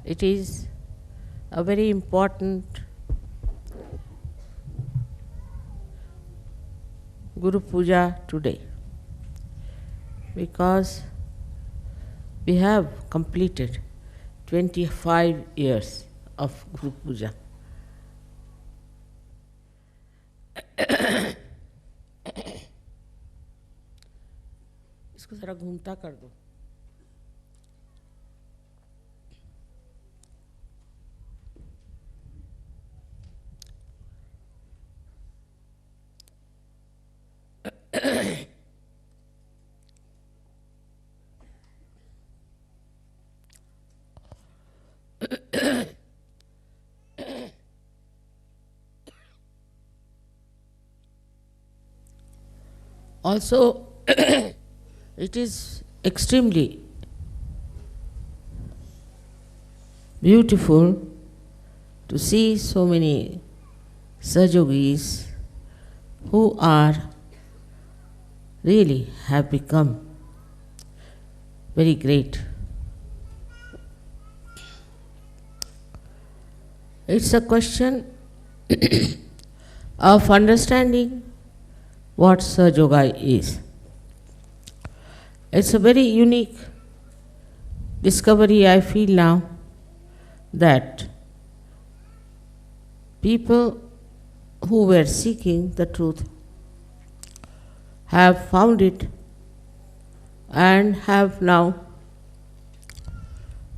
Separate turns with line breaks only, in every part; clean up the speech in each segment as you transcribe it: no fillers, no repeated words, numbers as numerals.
It is a very important Guru Puja today because we have completed 25 years of Guru Puja. इसको जरा घूमता कर दो. Also, it is extremely beautiful to see so many Sahajogis who are really have become very great. It's a question of understanding what Sahaja is. It's a very unique discovery I feel now that people who were seeking the truth have found it and have now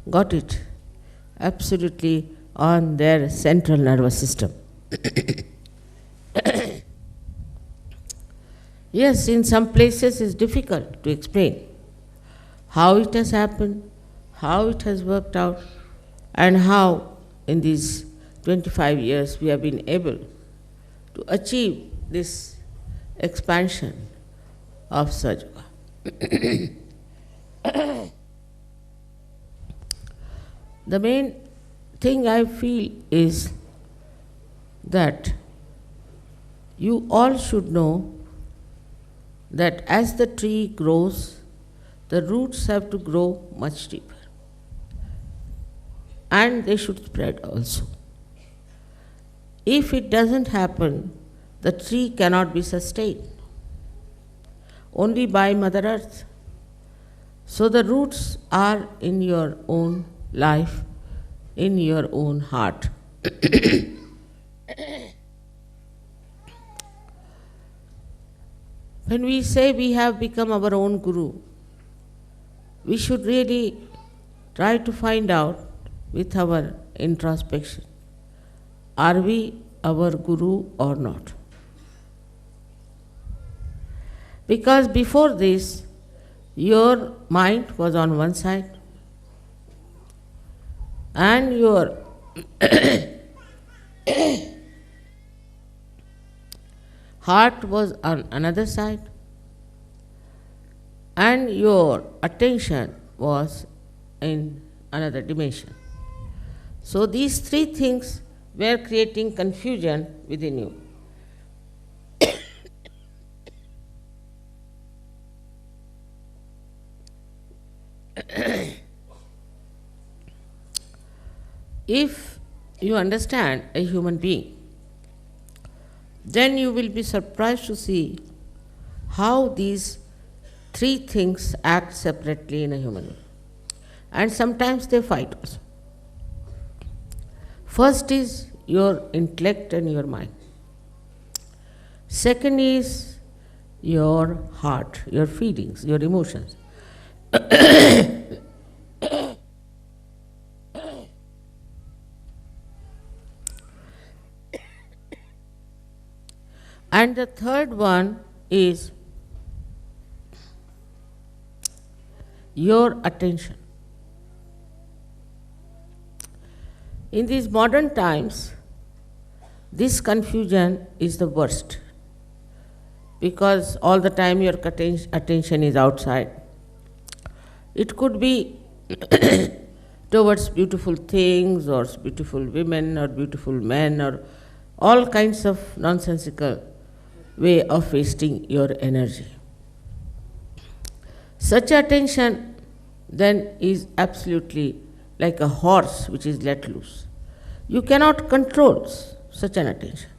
got it absolutely on their central nervous system. Yes, in some places it's difficult to explain how it has happened, how it has worked out, and how in these 25 years we have been able to achieve this expansion of Sahaja. The main thing I feel is that you all should know that as the tree grows, the roots have to grow much deeper. And they should spread also. If it doesn't happen, the tree cannot be sustained. Only by Mother Earth. So the roots are in your own life, in your own heart. When we say we have become our own Guru, we should really try to find out with our introspection, are we our Guru or not? Because before this, your mind was on one side and your heart was on another side and your attention was in another dimension. So these three things were creating confusion within you. If you understand a human being, then you will be surprised to see how these three things act separately in a human being. And sometimes they fight also. First is your intellect and your mind. Second is your heart, your feelings, your emotions. And the third one is your attention. In these modern times, this confusion is the worst because all the time your attention is outside. It could be towards beautiful things or beautiful women or beautiful men or all kinds of nonsensical way of wasting your energy. Such attention then is absolutely like a horse which is let loose. You cannot control such an attention.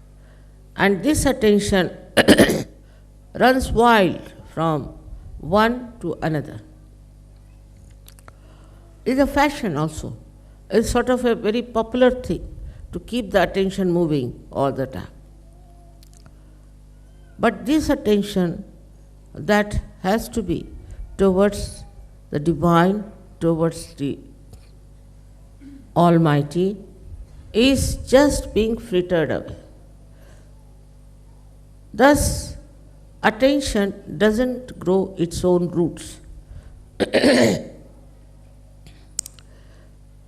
And this attention runs wild from one to another. It's a fashion also. It's sort of a very popular thing to keep the attention moving all the time. But this attention that has to be towards the divine, towards the Almighty, is just being frittered away. Thus, attention doesn't grow its own roots.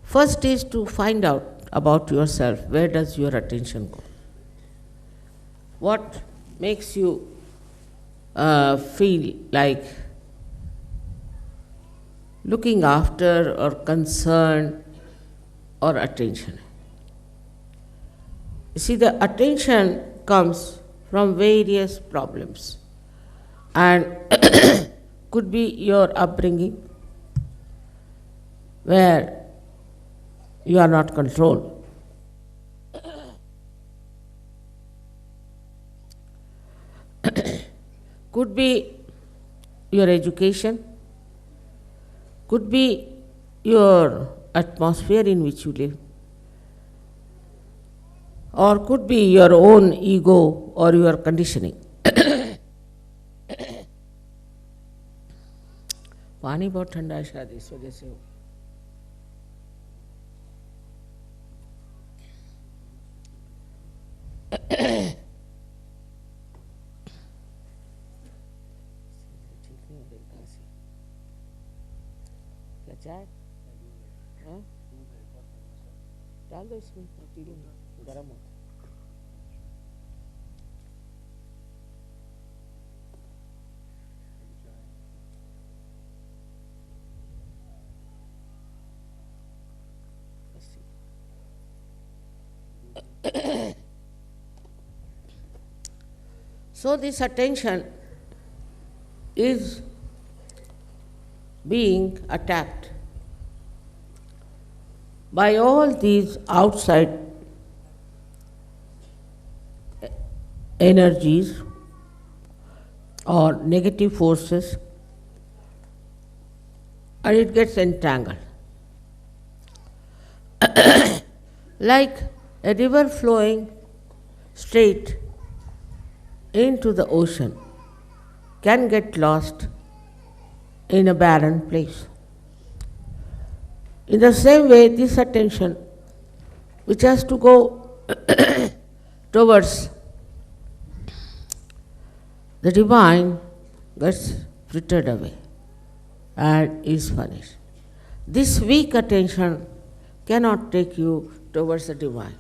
First is to find out about yourself. Where does your attention go? What makes you feel like looking after or concern or attention? You see, the attention comes from various problems and could be your upbringing where you are not controlled. Could be your education, could be your atmosphere in which you live, or could be your own ego or your conditioning. पानी बहुत ठंडा है शायद इस वजह से क्या चाय डाल दो इसमें पी लो गर्म हो So this attention is being attacked by all these outside energies or negative forces, and it gets entangled. Like a river flowing straight into the ocean can get lost in a barren place. In the same way, this attention, which has to go towards the divine, gets frittered away and is punished. This weak attention cannot take you towards the divine.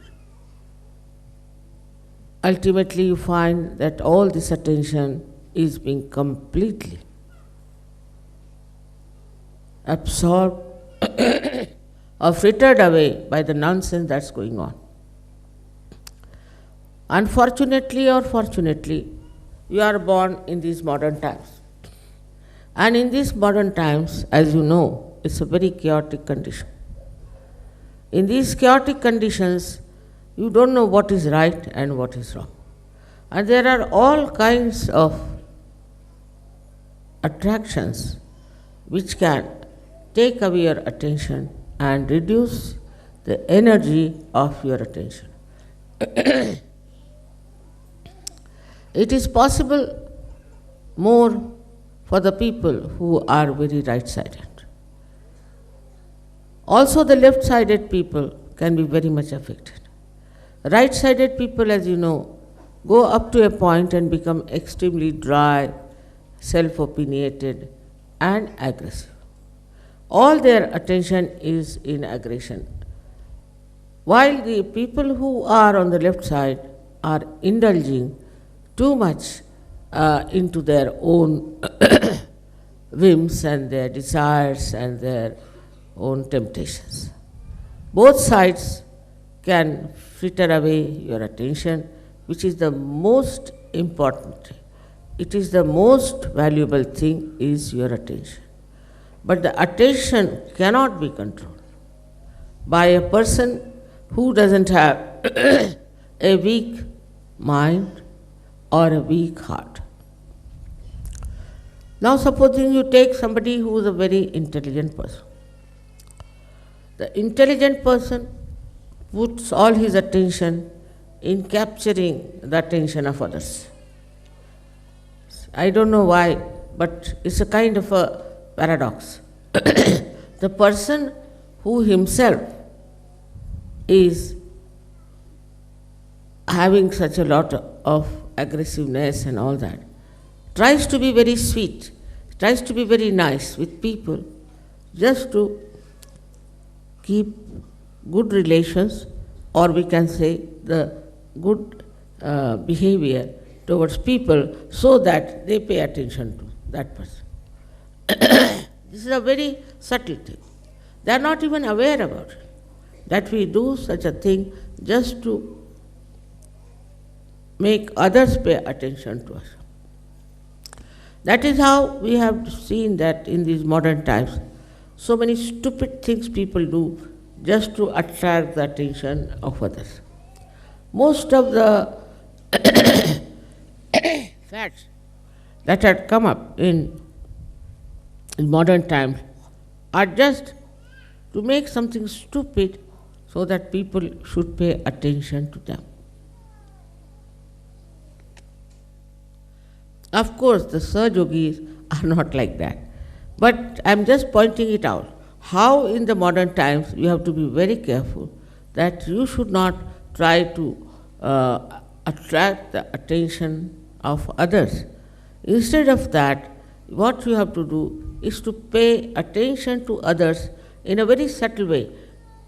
Ultimately, you find that all this attention is being completely absorbed or frittered away by the nonsense that's going on. Unfortunately or fortunately, you are born in these modern times. And in these modern times, as you know, it's a very chaotic condition. In these chaotic conditions, you don't know what is right and what is wrong. And there are all kinds of attractions which can take away your attention and reduce the energy of your attention. It is possible more for the people who are very right-sided. Also, the left-sided people can be very much affected. Right-sided people, as you know, go up to a point and become extremely dry, self-opinionated, and aggressive. All their attention is in aggression. While the people who are on the left side are indulging too much into their own whims and their desires and their own temptations. Both sides can fritter away your attention, which is the most important. It is the most valuable thing is your attention. But the attention cannot be controlled by a person who doesn't have a weak mind or a weak heart. Now supposing you take somebody who is a very intelligent person. The intelligent person puts all his attention in capturing the attention of others. I don't know why, but it's a kind of a paradox. The person who himself is having such a lot of aggressiveness and all that, tries to be very sweet, tries to be very nice with people, just to keep good relations, or we can say the good behavior towards people, so that they pay attention to that person. This is a very subtle thing. They are not even aware about it, that we do such a thing just to make others pay attention to us. That is how we have seen that in these modern times, so many stupid things people do just to attract the attention of others. Most of the fads that had come up in modern times are just to make something stupid so that people should pay attention to them. Of course, the Saj Yogis are not like that. But I am just pointing it out, how in the modern times you have to be very careful that you should not try to attract the attention of others. Instead of that, what you have to do is to pay attention to others in a very subtle way,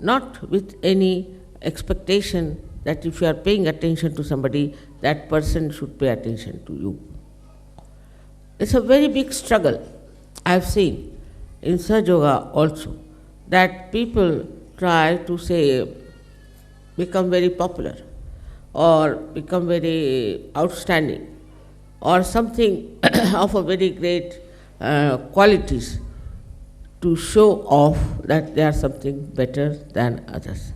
not with any expectation that if you are paying attention to somebody, that person should pay attention to you. It's a very big struggle I have seen in Saj Yoga also, that people try to say, become very popular or become very outstanding or something of a very great qualities to show off that they are something better than others.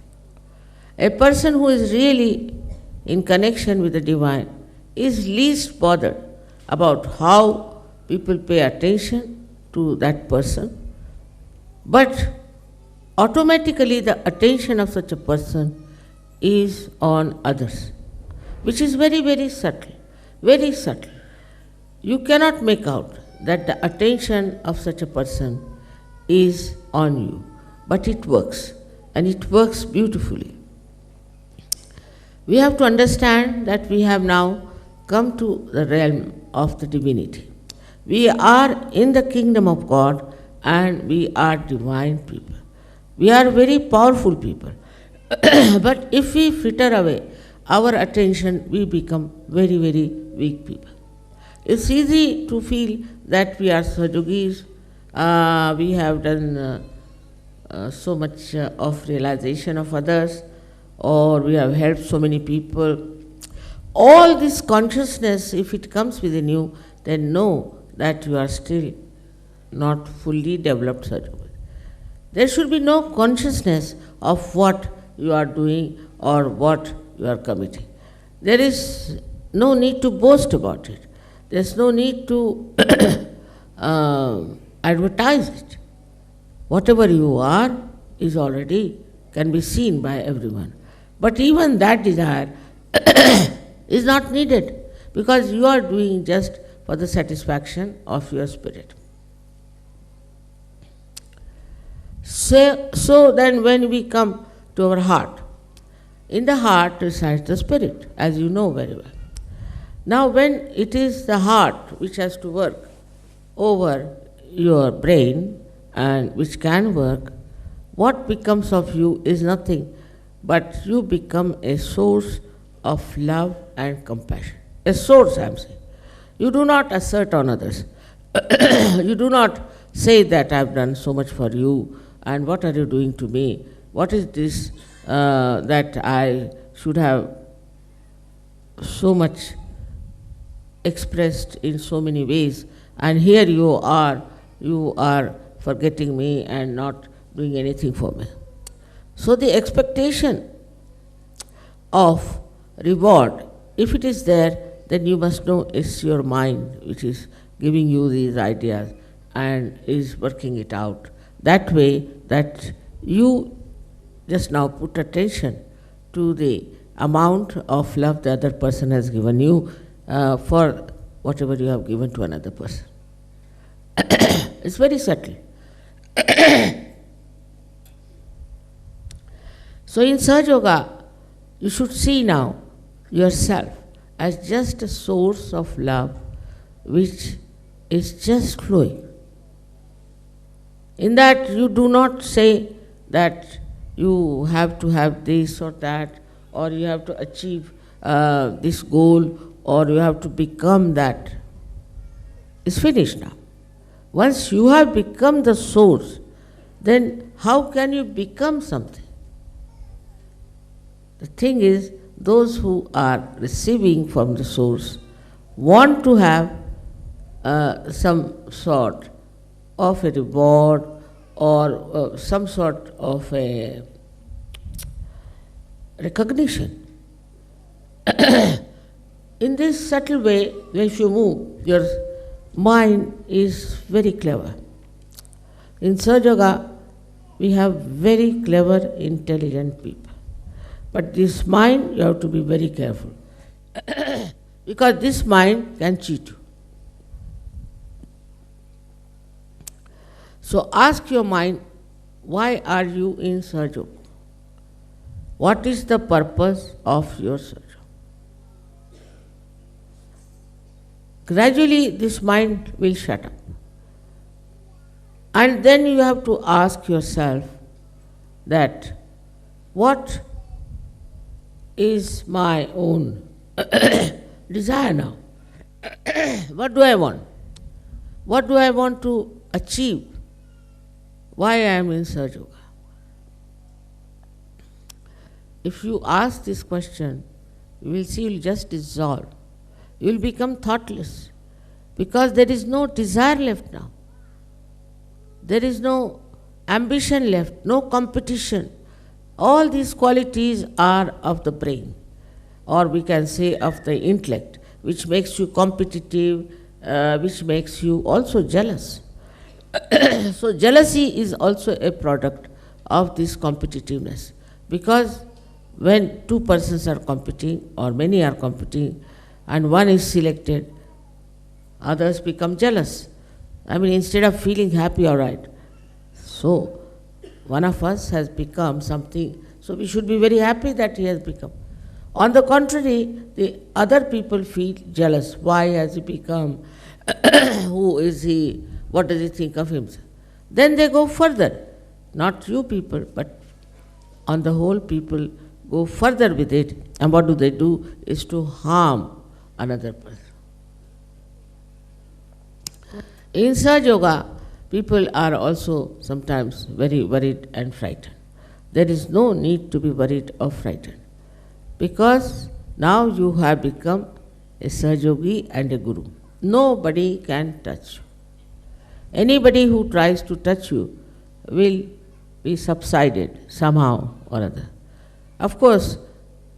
A person who is really in connection with the divine is least bothered about how people pay attention to that person, but automatically the attention of such a person is on others, which is very, very subtle, very subtle. You cannot make out that the attention of such a person is on you, but it works, and it works beautifully. We have to understand that we have now come to the realm of the divinity. We are in the kingdom of God, and we are divine people. We are very powerful people. But if we fritter away our attention, we become very, very weak people. It's easy to feel that we are Saj Yogis, we have done so much of realization of others, or we have helped so many people. All this consciousness, if it comes within you, then know that you are still not fully developed Saj Yoga. There should be no consciousness of what you are doing or what you are committing. There is no need to boast about it. There is no need to advertise it. Whatever you are is already can be seen by everyone. But even that desire is not needed, because you are doing just for the satisfaction of your spirit. So then when we come to our heart, in the heart resides the spirit, as you know very well. Now when it is the heart which has to work over your brain, and which can work, what becomes of you is nothing but you become a source of love and compassion. A source, I am saying. You do not assert on others. You do not say that I have done so much for you, and what are you doing to me? What is this that I should have so much expressed in so many ways, and here you are forgetting me and not doing anything for me. So the expectation of reward, if it is there, then you must know it's your mind which is giving you these ideas and is working it out that way that you just now put attention to the amount of love the other person has given you for whatever you have given to another person. It's very subtle. So in Sahaja Yoga, you should see now yourself as just a source of love which is just flowing. In that you do not say that you have to have this or that, or you have to achieve this goal, or you have to become that. It's finished now. Once you have become the source, then how can you become something? The thing is, those who are receiving from the source want to have some sort of a reward or some sort of a recognition. In this subtle way, if you move, your mind is very clever. In Sahaja Yoga, we have very clever, intelligent people. But this mind, you have to be very careful. Because this mind can cheat you. So ask your mind, why are you in Sahaja Yoga? What is the purpose of your Sahaja Yoga? Gradually this mind will shut up. And then you have to ask yourself that what is my own desire now? What do I want? What do I want to achieve? Why I am in Sahaja Yoga? If you ask this question, you will see you will just dissolve. You will become thoughtless because there is no desire left now. There is no ambition left, no competition. All these qualities are of the brain, or we can say of the intellect, which makes you competitive, which makes you also jealous. So jealousy is also a product of this competitiveness, because when two persons are competing or many are competing and one is selected, others become jealous. I mean, instead of feeling happy, all right. So one of us has become something, so we should be very happy that he has become. On the contrary, the other people feel jealous. Why has he become? Who is he? What does he think of himself? Then they go further. Not you people, but on the whole people go further with it. And what do? Is to harm another person. In Sahaja Yoga, people are also sometimes very worried and frightened. There is no need to be worried or frightened, because now you have become a Sahaja Yogi and a Guru. Nobody can touch you. Anybody who tries to touch you will be subsided somehow or other. Of course,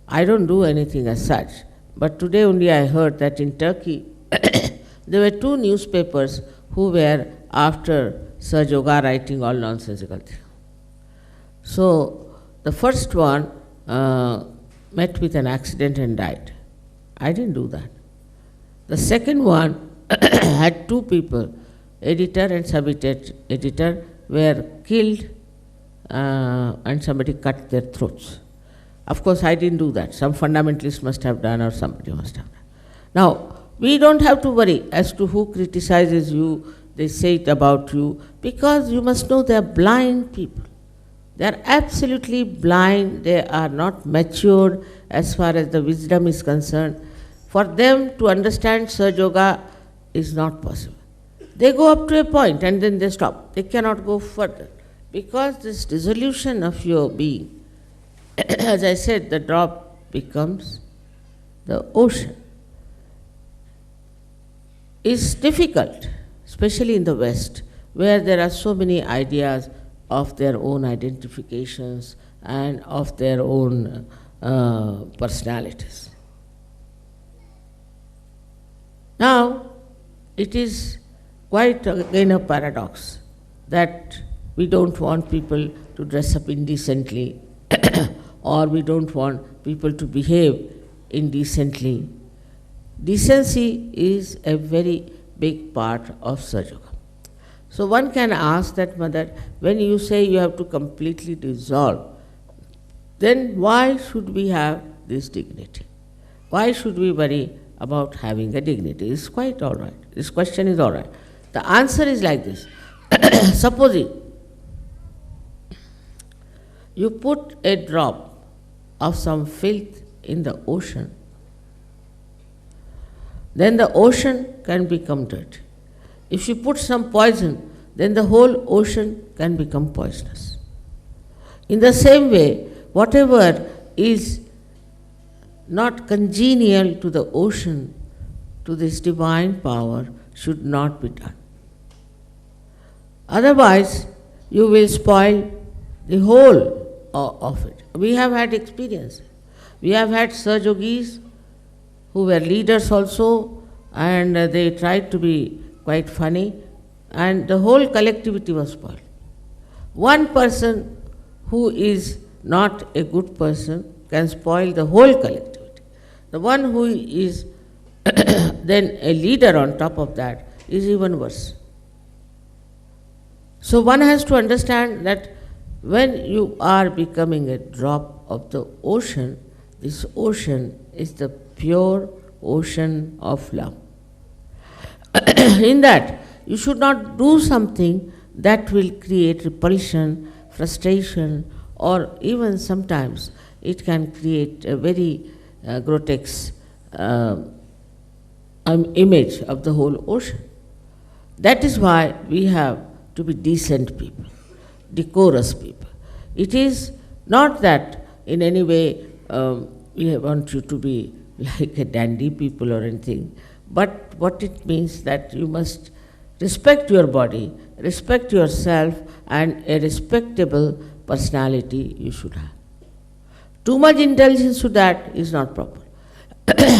I don't do anything as such, but today only I heard that in Turkey there were two newspapers who were after Sahaja Yoga writing all nonsensical things. So the first one met with an accident and died. I didn't do that. The second one had two people, editor and sub-editor, were killed and somebody cut their throats. Of course, I didn't do that. Some fundamentalist must have done, or somebody must have done. Now, we don't have to worry as to who criticizes you, they say it about you, because you must know they are blind people. They are absolutely blind. They are not matured as far as the wisdom is concerned. For them to understand Sahaja Yoga is not possible. They go up to a point and then they stop. They cannot go further, because this dissolution of your being, as I said, the drop becomes the ocean. is difficult, especially in the West, where there are so many ideas of their own identifications and of their own personalities. Now, it is quite again a paradox that we don't want people to dress up indecently or we don't want people to behave indecently. Decency is a very big part of Sahaja Yoga. So one can ask that, Mother, when you say you have to completely dissolve, then why should we have this dignity? Why should we worry about having a dignity? It's quite all right. This question is all right. The answer is like this. Supposing you put a drop of some filth in the ocean, then the ocean can become dirty. If you put some poison, then the whole ocean can become poisonous. In the same way, whatever is not congenial to the ocean, to this divine power, should not be done. Otherwise, you will spoil the whole of it. We have had experience. We have had Sahaja Yogis who were leaders also, and they tried to be quite funny, and the whole collectivity was spoiled. One person who is not a good person can spoil the whole collectivity. The one who is then a leader on top of that is even worse. So one has to understand that when you are becoming a drop of the ocean, this ocean is the pure ocean of love. In that, you should not do something that will create repulsion, frustration, or even sometimes it can create a very grotesque image of the whole ocean. That is why we have to be decent people, decorous people. It is not that in any way we want you to be like a dandy people or anything, but what it means that you must respect your body, respect yourself, and a respectable personality you should have. Too much indulgence to that is not proper.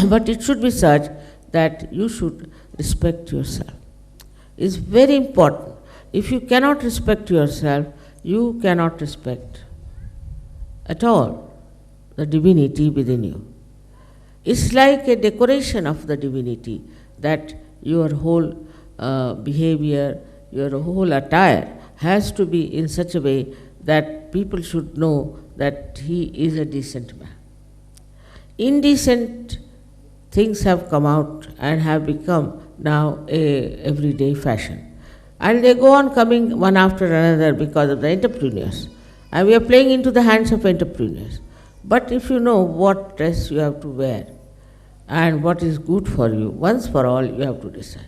But it should be such that you should respect yourself. It's very important. If you cannot respect yourself, you cannot respect at all the divinity within you. It's like a decoration of the divinity that your whole behavior, your whole attire has to be in such a way that people should know that he is a decent man. Indecent things have come out and have become now a everyday fashion. And they go on coming one after another because of the entrepreneurs. And we are playing into the hands of entrepreneurs. But if you know what dress you have to wear and what is good for you, once for all you have to decide.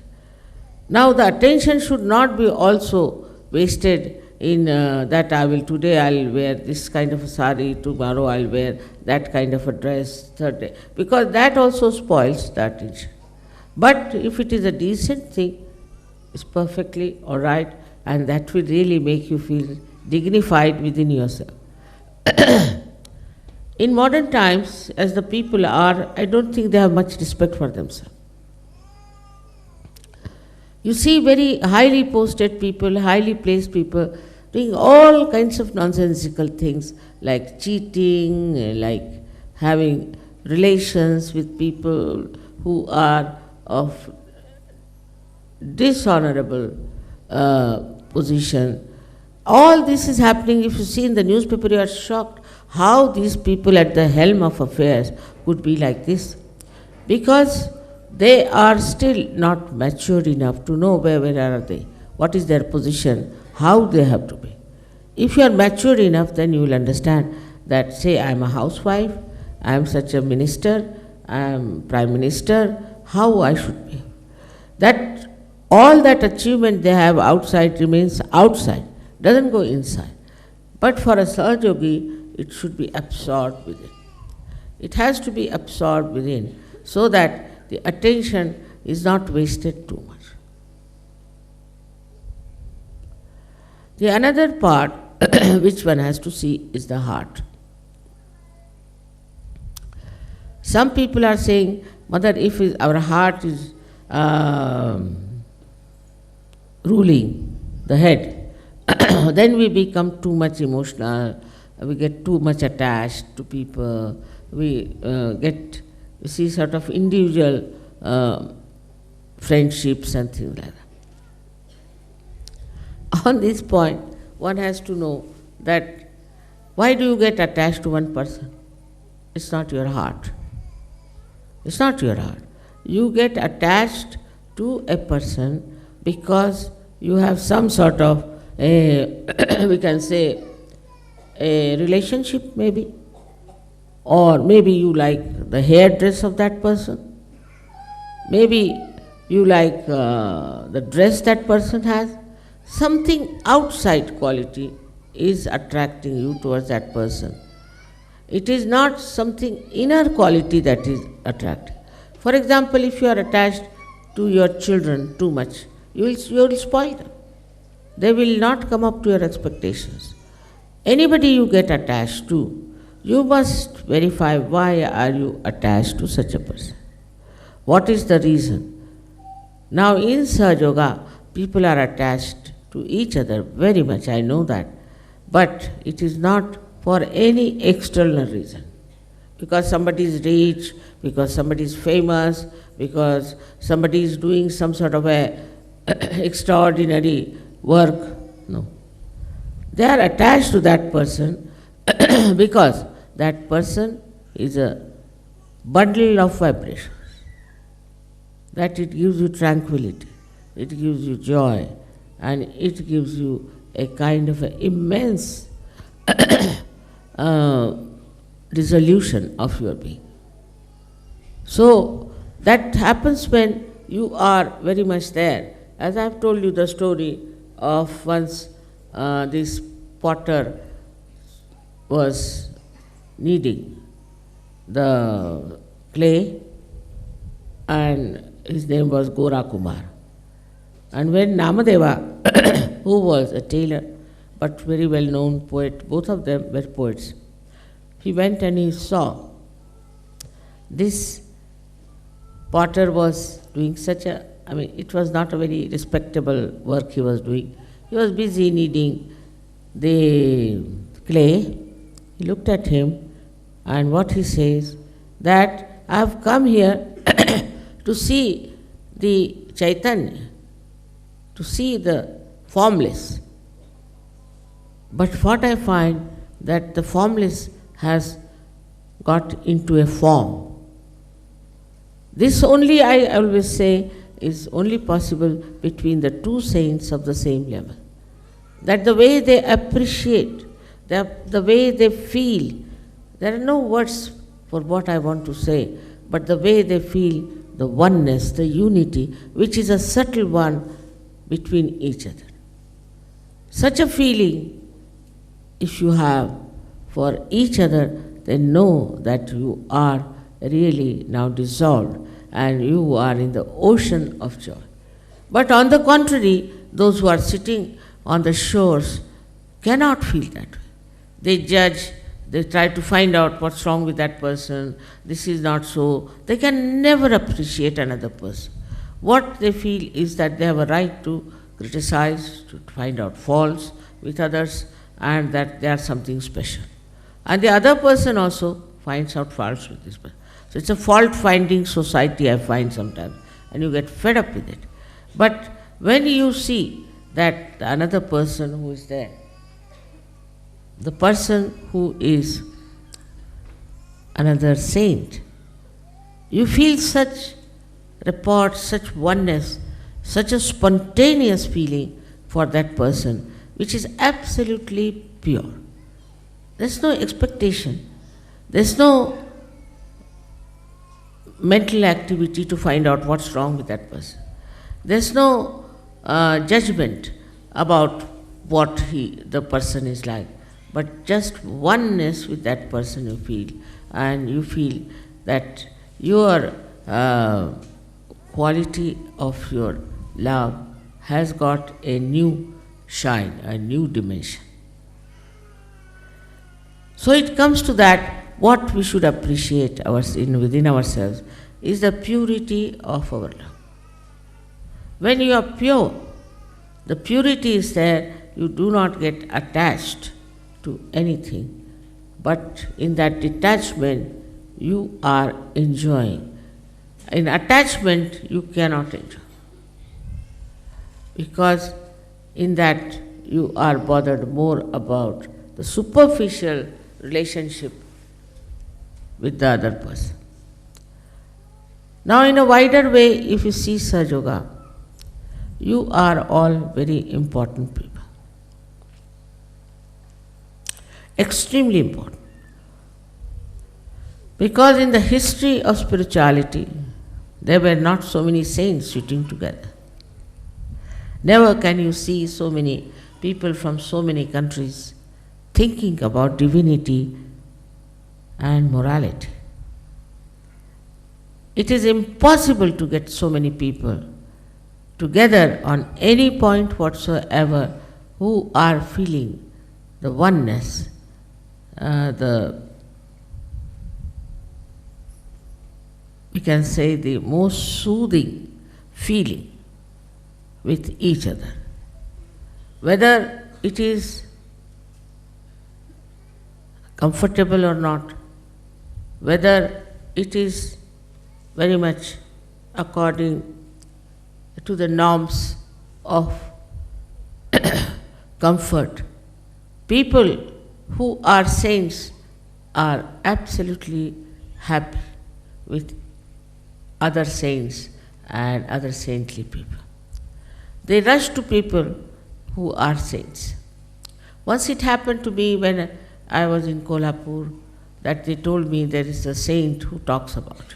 Now the attention should not be also wasted in that today I'll wear this kind of a sari, tomorrow I'll wear that kind of a dress, third day, because that also spoils the attention. But if it is a decent thing, it's perfectly all right, and that will really make you feel dignified within yourself. In modern times, as the people are, I don't think they have much respect for themselves. You see very highly posted people, highly placed people doing all kinds of nonsensical things like cheating, like having relations with people who are of dishonorable position. All this is happening. If you see in the newspaper, you are shocked how these people at the helm of affairs could be like this, because they are still not mature enough to know where are they, what is their position, how they have to be. If you are mature enough, then you will understand that, say, I am a housewife, I am such a minister, I am prime minister, how I should be. That all that achievement they have outside remains outside, doesn't go inside. But for a Sahaja Yogi, it should be absorbed within. It has to be absorbed within so that the attention is not wasted too much. The another part which one has to see is the heart. Some people are saying, Mother, if our heart is ruling the head, then we become too much emotional, we get too much attached to people, we see sort of individual friendships and things like that. On this point, one has to know that why do you get attached to one person? It's not your heart. It's not your heart. You get attached to a person because you have some sort of we can say a relationship maybe, or maybe you like the hairdress of that person, maybe you like the dress that person has. Something outside quality is attracting you towards that person. It is not something inner quality that is attractive. For example, if you are attached to your children too much, you will spoil them. They will not come up to your expectations. Anybody you get attached to, you must verify why are you attached to such a person. What is the reason? Now in Sahaja Yoga, people are attached to each other very much, I know that. But it is not for any external reason. Because somebody is rich, because somebody is famous, because somebody is doing some sort of a extraordinary work. No. They are attached to that person because that person is a bundle of vibrations. That it gives you tranquility, it gives you joy, and it gives you a kind of an immense resolution of your being. So that happens when you are very much there. As I have told you the story of once this potter was kneading the clay, and his name was Gora Kumar. And when Namadeva, who was a tailor but very well known poet, both of them were poets, he went and he saw this potter was doing such a, it was not a very respectable work he was doing. He was busy kneading the clay. He looked at him, and what he says, that I have come here to see the Chaitanya, to see the formless. But what I find, that the formless has got into a form. This only, I always say, is only possible between the two saints of the same level. That the way they appreciate, the way they feel, there are no words for what I want to say, but the way they feel the oneness, the unity, which is a subtle one between each other. Such a feeling, if you have for each other, then know that you are really now dissolved and you are in the ocean of joy. But on the contrary, those who are sitting on the shores cannot feel that way. They judge, they try to find out what's wrong with that person, this is not so. They can never appreciate another person. What they feel is that they have a right to criticize, to find out faults with others, and that they are something special. And the other person also finds out faults with this person. So it's a fault-finding society, I find sometimes, and you get fed up with it. But when you see that another person who is there, the person who is another saint, you feel such rapport, such oneness, such a spontaneous feeling for that person, which is absolutely pure. There's no expectation, there's no mental activity to find out what's wrong with that person. There's no judgment about what the person is like, but just oneness with that person you feel, and you feel that your quality of your love has got a new shine, a new dimension. So it comes to that, what we should appreciate within ourselves is the purity of our love. When you are pure, the purity is there, you do not get attached to anything, but in that detachment you are enjoying. In attachment you cannot enjoy, because in that you are bothered more about the superficial relationship with the other person. Now in a wider way, if you see Sahaja Yoga, you are all very important people. Extremely important. Because in the history of spirituality, there were not so many saints sitting together. Never can you see so many people from so many countries thinking about divinity and morality. It is impossible to get so many people together on any point whatsoever who are feeling the oneness, we can say the most soothing feeling with each other. Whether it is comfortable or not, whether it is very much according to the norms of comfort. People who are saints are absolutely happy with other saints and other saintly people. They rush to people who are saints. Once it happened to me when I was in Kolhapur, that they told me there is a saint who talks about it.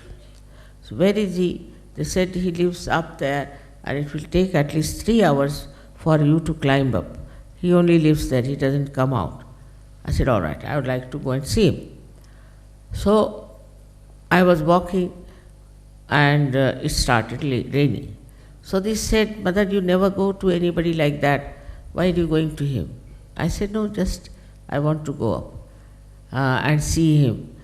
So where is he? They said he lives up there and it will take at least 3 hours for you to climb up. He only lives there, he doesn't come out. I said, all right, I would like to go and see him. So I was walking and it started raining. So they said, Mother, you never go to anybody like that. Why are you going to him? I said, no, just I want to go up and see him.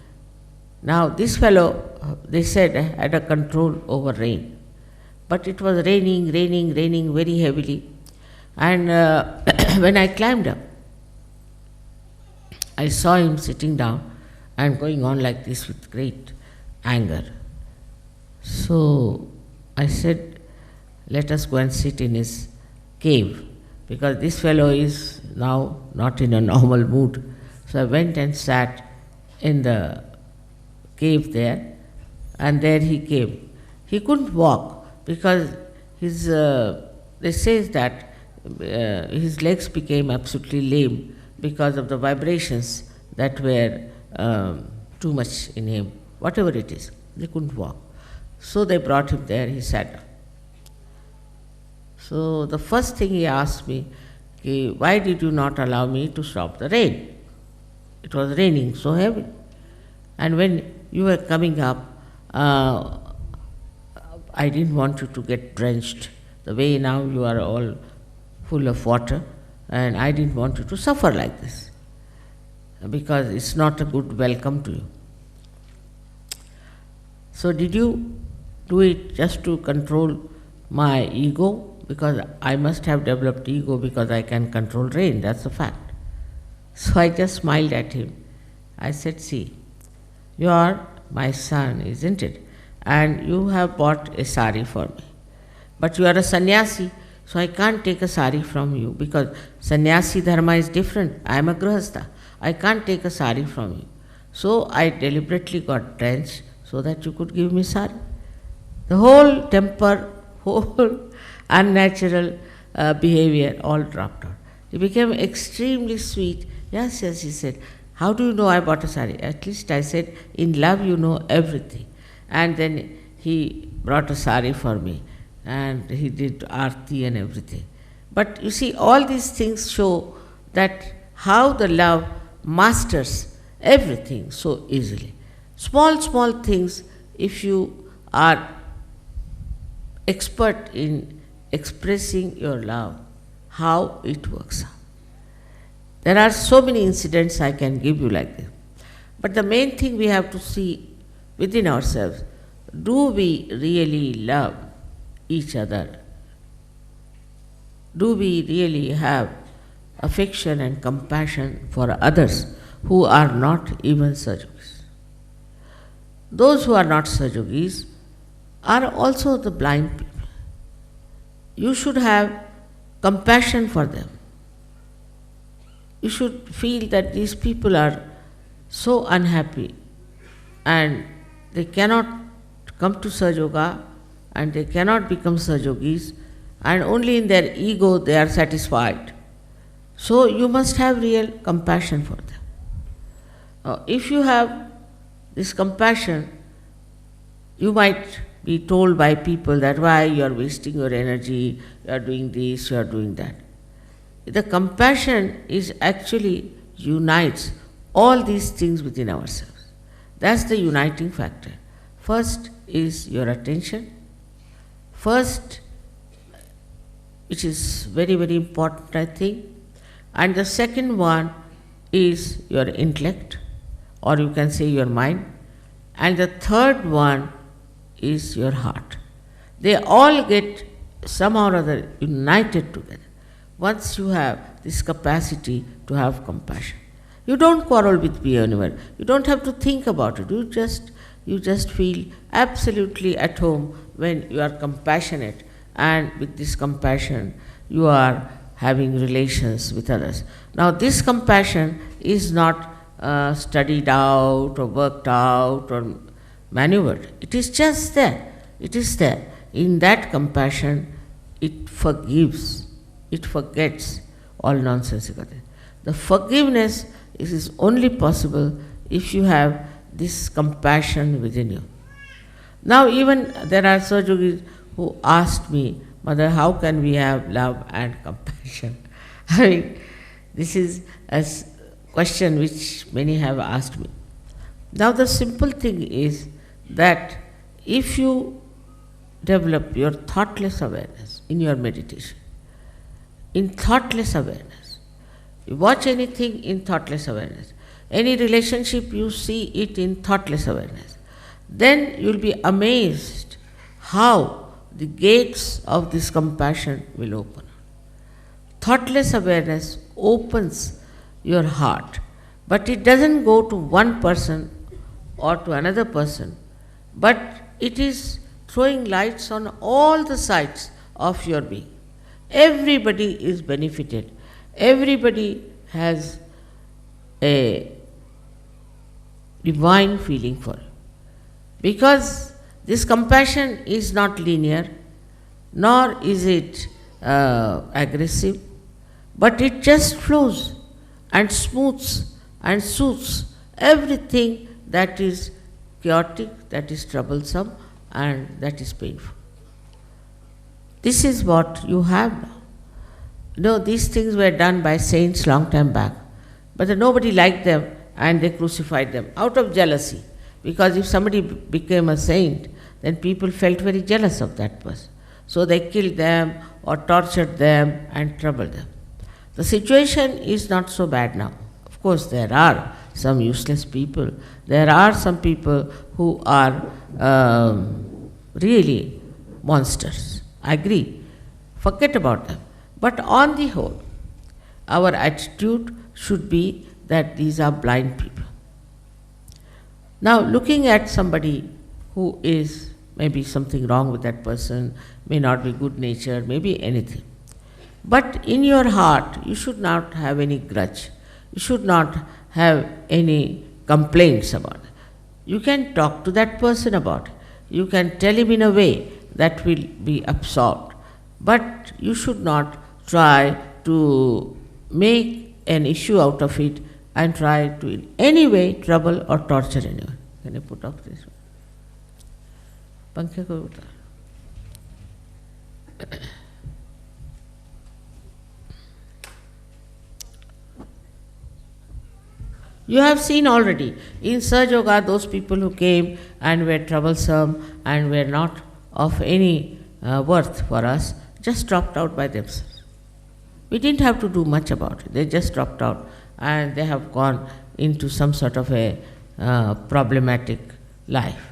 Now this fellow, they said, had a control over rain. But it was raining very heavily. And when I climbed up, I saw him sitting down and going on like this with great anger. So I said, let us go and sit in his cave, because this fellow is now not in a normal mood. So I went and sat in the cave there, and there he came. He couldn't walk because his, they say that his legs became absolutely lame because of the vibrations that were too much in him. Whatever it is, they couldn't walk. So they brought him there, he sat down. So the first thing he asked me, why did you not allow me to stop the rain? It was raining so heavy. And when you were coming up, I didn't want you to get drenched. The way now you are all full of water, and I didn't want you to suffer like this, because it's not a good welcome to you. So did you do it just to control my ego? Because I must have developed ego because I can control rain, that's a fact. So I just smiled at him. I said, see, you are my son, isn't it? And you have bought a sari for me. But you are a sannyasi, so I can't take a sari from you, because sannyasi dharma is different. I am a grihastha. I can't take a sari from you. So I deliberately got drenched so that you could give me sari. The whole temper, whole unnatural behavior all dropped out. He became extremely sweet. Yes, yes, he said, how do you know I bought a sari? At least I said, in love you know everything. And then he brought a sari for me, and he did aarti and everything. But you see, all these things show that how the love masters everything so easily. Small, small things, if you are expert in expressing your love, how it works out. There are so many incidents I can give you like this. But the main thing we have to see within ourselves, do we really love each other? Do we really have affection and compassion for others who are not even Sahajogis? Those who are not Sahajogis are also the blind people. You should have compassion for them. You should feel that these people are so unhappy and they cannot come to Sahajoga and they cannot become Sahajogis, and only in their ego they are satisfied. So you must have real compassion for them. If you have this compassion, you might be told by people that why you are wasting your energy, you are doing this, you are doing that. The compassion is actually unites all these things within ourselves. That's the uniting factor. First is your attention. First, which is very, very important, I think. And the second one is your intellect, or you can say your mind. And the third one is your heart. They all get somehow or other united together once you have this capacity to have compassion. You don't quarrel with anyone. You don't have to think about it. You just feel absolutely at home when you are compassionate, and with this compassion you are having relations with others. Now this compassion is not studied out or worked out or maneuvered. It is just there. It is there. In that compassion, it forgives. It forgets all nonsensical things. The forgiveness is only possible if you have this compassion within you. Now even there are Sahajogis who asked me, Mother, how can we have love and compassion? I mean, this is a question which many have asked me. Now the simple thing is that if you develop your thoughtless awareness in your meditation, in thoughtless awareness, you watch anything in thoughtless awareness, any relationship you see it in thoughtless awareness, then you will be amazed how the gates of this compassion will open. Thoughtless awareness opens your heart, but it doesn't go to one person or to another person, but it is throwing lights on all the sides of your being. Everybody is benefited. Everybody has a divine feeling for it. Because this compassion is not linear, nor is it aggressive, but it just flows and smooths and soothes everything that is chaotic, that is troublesome, and that is painful. This is what you have now. No, these things were done by saints long time back, but nobody liked them and they crucified them out of jealousy. Because if somebody became a saint, then people felt very jealous of that person. So they killed them or tortured them and troubled them. The situation is not so bad now. Of course, there are some useless people. There are some people who are really monsters. I agree. Forget about them. But on the whole, our attitude should be that these are blind people. Now, looking at somebody who is maybe something wrong with that person, may not be good natured, maybe anything. But in your heart, you should not have any grudge. You should not have any complaints about it. You can talk to that person about it. You can tell him in a way that will be absorbed. But you should not try to make an issue out of it and try to in any way trouble or torture anyone. Can you put off this one? पंखे को उतार. You have seen already in Sahajoga those people who came and were troublesome and were not of any worth for us just dropped out by themselves. We didn't have to do much about it. They just dropped out and they have gone into some sort of a problematic life.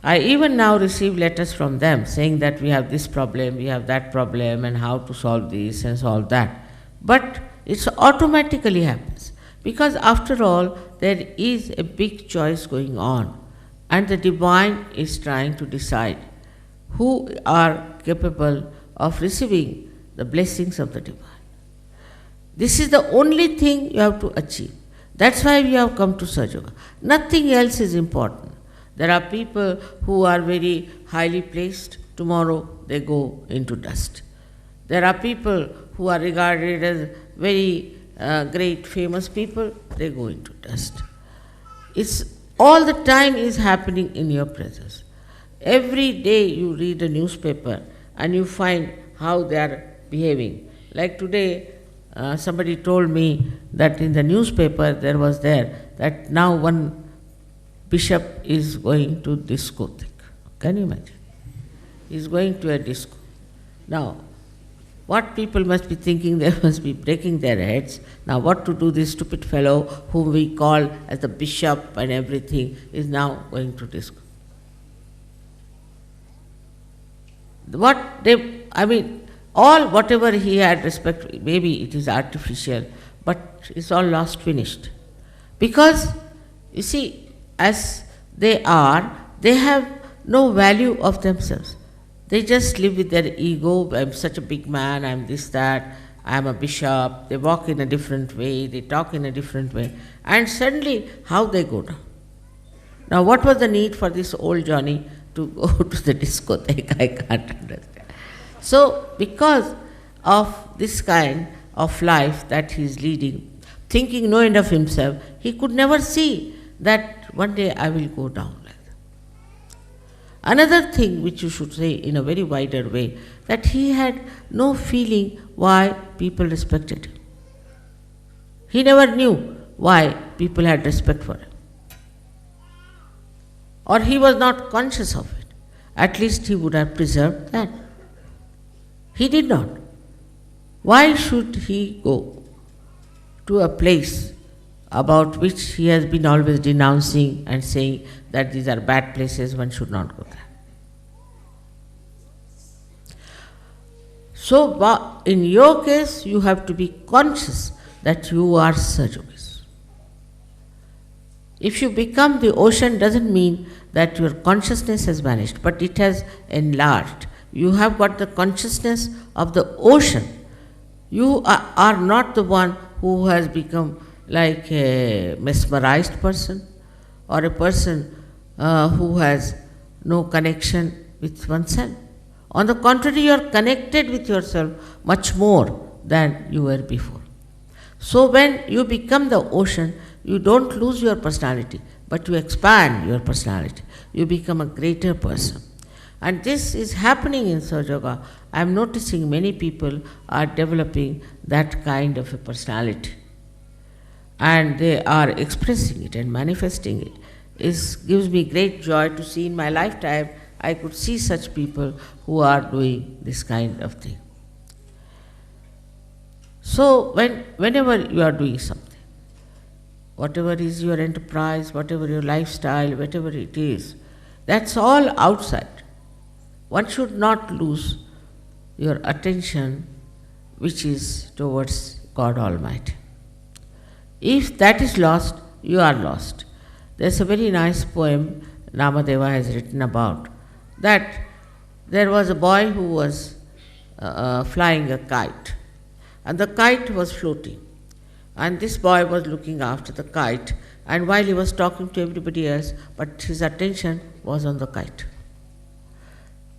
I even now receive letters from them saying that we have this problem, we have that problem, and how to solve this and solve that. But it automatically happens because, after all, there is a big choice going on, and the divine is trying to decide who are capable of receiving the blessings of the divine. This is the only thing you have to achieve. That's why we have come to Sahaja Yoga. Nothing else is important. There are people who are very highly placed, tomorrow they go into dust. There are people who are regarded as very great famous people, they go into dust. It's all the time is happening in your presence. Every day you read a newspaper and you find how they are behaving. Like today, somebody told me that in the newspaper there was that now one bishop is going to discotheque. Can you imagine? He is going to a disco. Now, what people must be thinking, they must be breaking their heads. Now what to do, this stupid fellow whom we call as the bishop and everything is now going to disco. Whatever he had respect, maybe it is artificial, but it's all lost, finished. Because, you see, as they have no value of themselves. They just live with their ego. I'm such a big man, I'm this, that, I'm a bishop. They walk in a different way, they talk in a different way. And suddenly, how they go down? Now, what was the need for this old Johnny to go to the discotheque? I can't understand. So, because of this kind of life that he is leading, thinking no end of himself, he could never see that one day I will go down like that. Another thing which you should say in a very wider way, that he had no feeling why people respected him. He never knew why people had respect for him. Or he was not conscious of it. At least he would have preserved that. He did not. Why should he go to a place about which he has been always denouncing and saying that these are bad places, one should not go there? So, in your case, you have to be conscious that you are Sahaja Yogis. If you become the ocean, doesn't mean that your consciousness has vanished, but it has enlarged. You have got the consciousness of the ocean. You are not the one who has become like a mesmerized person or a person who has no connection with oneself. On the contrary, you are connected with yourself much more than you were before. So when you become the ocean, you don't lose your personality, but you expand your personality. You become a greater person. And this is happening in Sahaja Yoga. I am noticing many people are developing that kind of a personality. And they are expressing it and manifesting it. It gives me great joy to see in my lifetime, I could see such people who are doing this kind of thing. So, whenever you are doing something, whatever is your enterprise, whatever your lifestyle, whatever it is, that's all outside. One should not lose your attention, which is towards God Almighty. If that is lost, you are lost. There's a very nice poem Namadeva has written about that there was a boy who was flying a kite, and the kite was floating. And this boy was looking after the kite, and while he was talking to everybody else, but his attention was on the kite.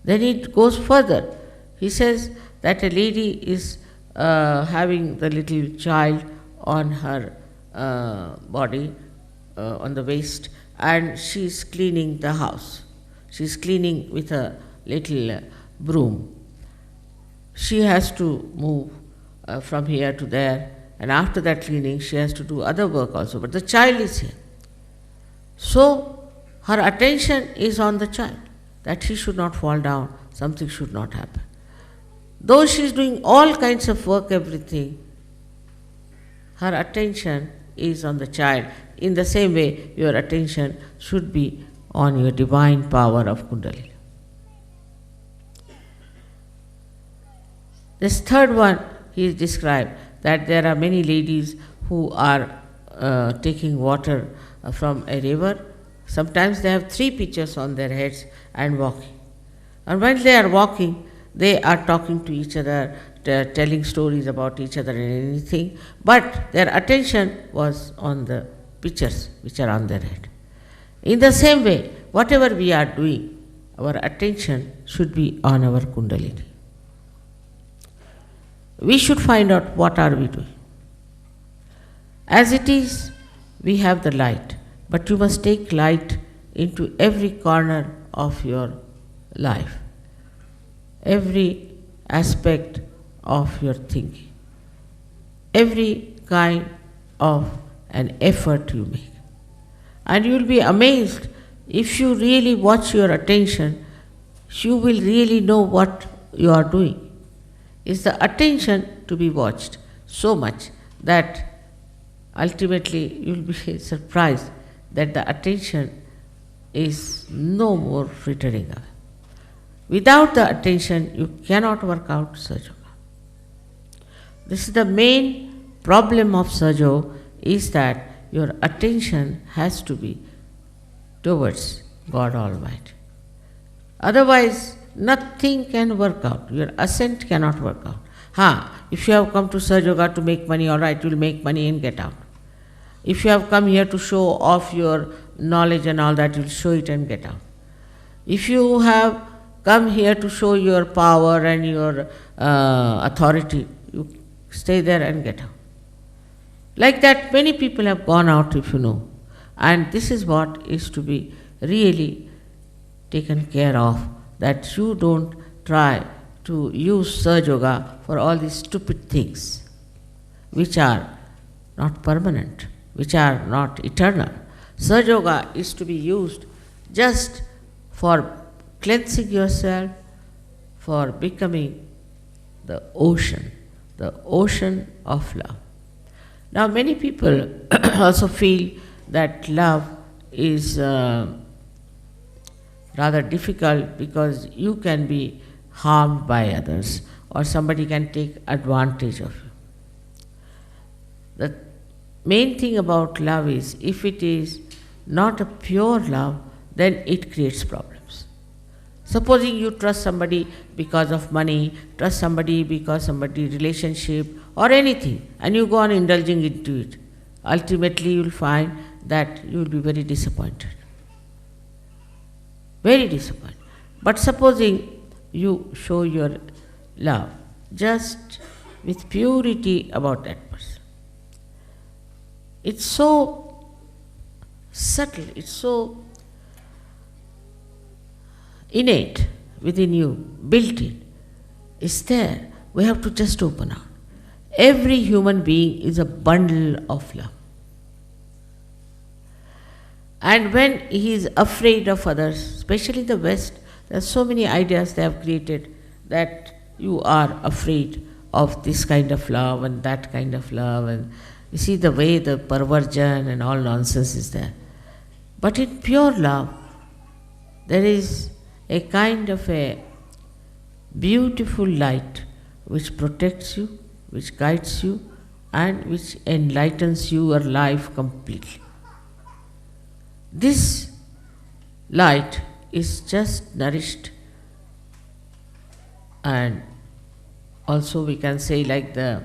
Then it goes further. He says that a lady is having the little child on her body, on the waist, and she is cleaning the house. She is cleaning with a little broom. She has to move from here to there, and after that cleaning she has to do other work also, but the child is here. So her attention is on the child, that he should not fall down something should not happen. Though she is doing all kinds of work, everything, her attention is on the child. In the same way, your attention should be on your divine power of Kundalini. This third one, he is described that there are many ladies who are taking water from a river. Sometimes they have 3 pitchers on their heads and walking. And when they are walking, they are talking to each other, telling stories about each other and anything, but their attention was on the pitchers which are on their head. In the same way, whatever we are doing, our attention should be on our Kundalini. We should find out what are we doing. As it is, we have the light, but you must take light into every corner of your life, every aspect of your thinking, every kind of an effort you make. And you will be amazed if you really watch your attention, you will really know what you are doing. It's the attention to be watched so much that ultimately you will be surprised that the attention is no more frittering away. Without the attention, you cannot work out Sahaja Yoga. This is the main problem of Sahaja Yoga, is that your attention has to be towards God Almighty. Otherwise, nothing can work out. Your ascent cannot work out. If you have come to Sahaja Yoga to make money, all right, you will make money and get out. If you have come here to show off your knowledge and all that, you will show it and get out. If you have come here to show your power and your authority, you stay there and get out. Like that, many people have gone out, if you know. And this is what is to be really taken care of, that you don't try to use Sahaja Yoga for all these stupid things which are not permanent, which are not eternal. Sahaja Yoga is to be used just for cleansing yourself, for becoming the ocean of love. Now, many people also feel that love is rather difficult because you can be harmed by others or somebody can take advantage of you. The main thing about love is, if it is not a pure love, then it creates problems. Supposing you trust somebody because of money, trust somebody because somebody relationship or anything, and you go on indulging into it, ultimately you will find that you will be very disappointed. Very disappointed. But supposing you show your love just with purity about that person, it's so subtle, it's so innate within you, built in, it's there. We have to just open out. Every human being is a bundle of love. And when he is afraid of others, especially the West, there are so many ideas they have created that you are afraid of this kind of love and that kind of love, and you see the way the perversion and all nonsense is there. But in pure love, there is a kind of a beautiful light which protects you, which guides you, and which enlightens your life completely. This light is just nourished, and also we can say, like the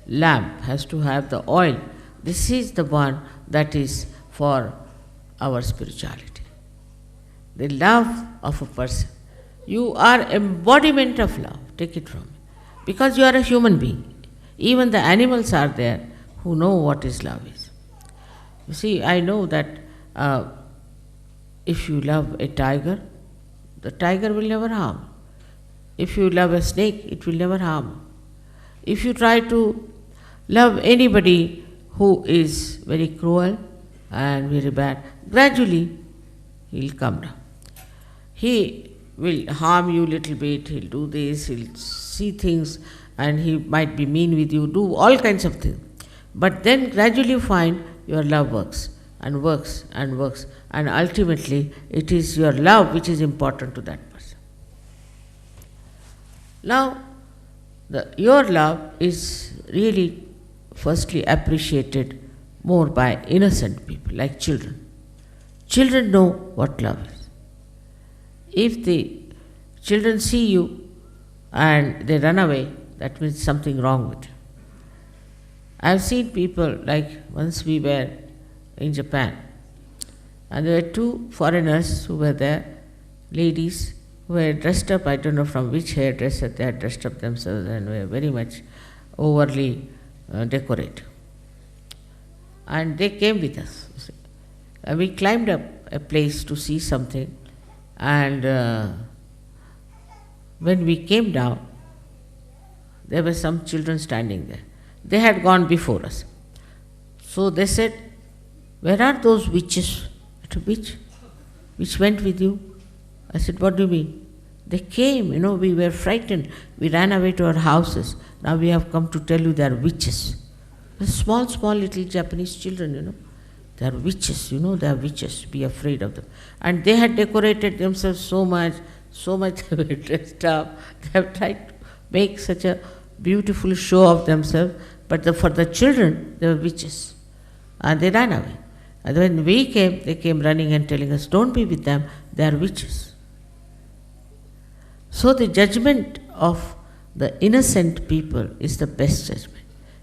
lamp has to have the oil. This is the one that is for our spirituality. The love of a person. You are embodiment of love, take it from me. Because you are a human being. Even the animals are there who know what is love is. You see, I know that if you love a tiger, the tiger will never harm. If you love a snake, it will never harm. If you try to love anybody who is very cruel and very bad, gradually he will come down. He will harm you little bit, he'll do this, he'll see things, and he might be mean with you, do all kinds of things. But then gradually you find your love works and works and works, and ultimately it is your love which is important to that person. Now, your love is really firstly appreciated more by innocent people like children. Children know what love is. If the children see you and they run away, that means something wrong with you. I've seen people, like once we were in Japan, and there were two foreigners who were there, ladies who were dressed up, I don't know from which hairdresser they had dressed up themselves, and were very much overly decorated. And they came with us. And we climbed up a place to see something, and when we came down, there were some children standing there. They had gone before us. So they said, "Where are those witches?" I said, "Which? Which went with you?" I said, "What do you mean?" "They came, we were frightened. We ran away to our houses. Now we have come to tell you they are witches." The small little Japanese children, they are witches, they are witches. Be afraid of them. And they had decorated themselves so much they were dressed up. They have tried to make such a beautiful show of themselves, but for the children, they were witches. And they ran away. And when we came, they came running and telling us, "Don't be with them, they are witches." So the judgment of the innocent people is the best judgment.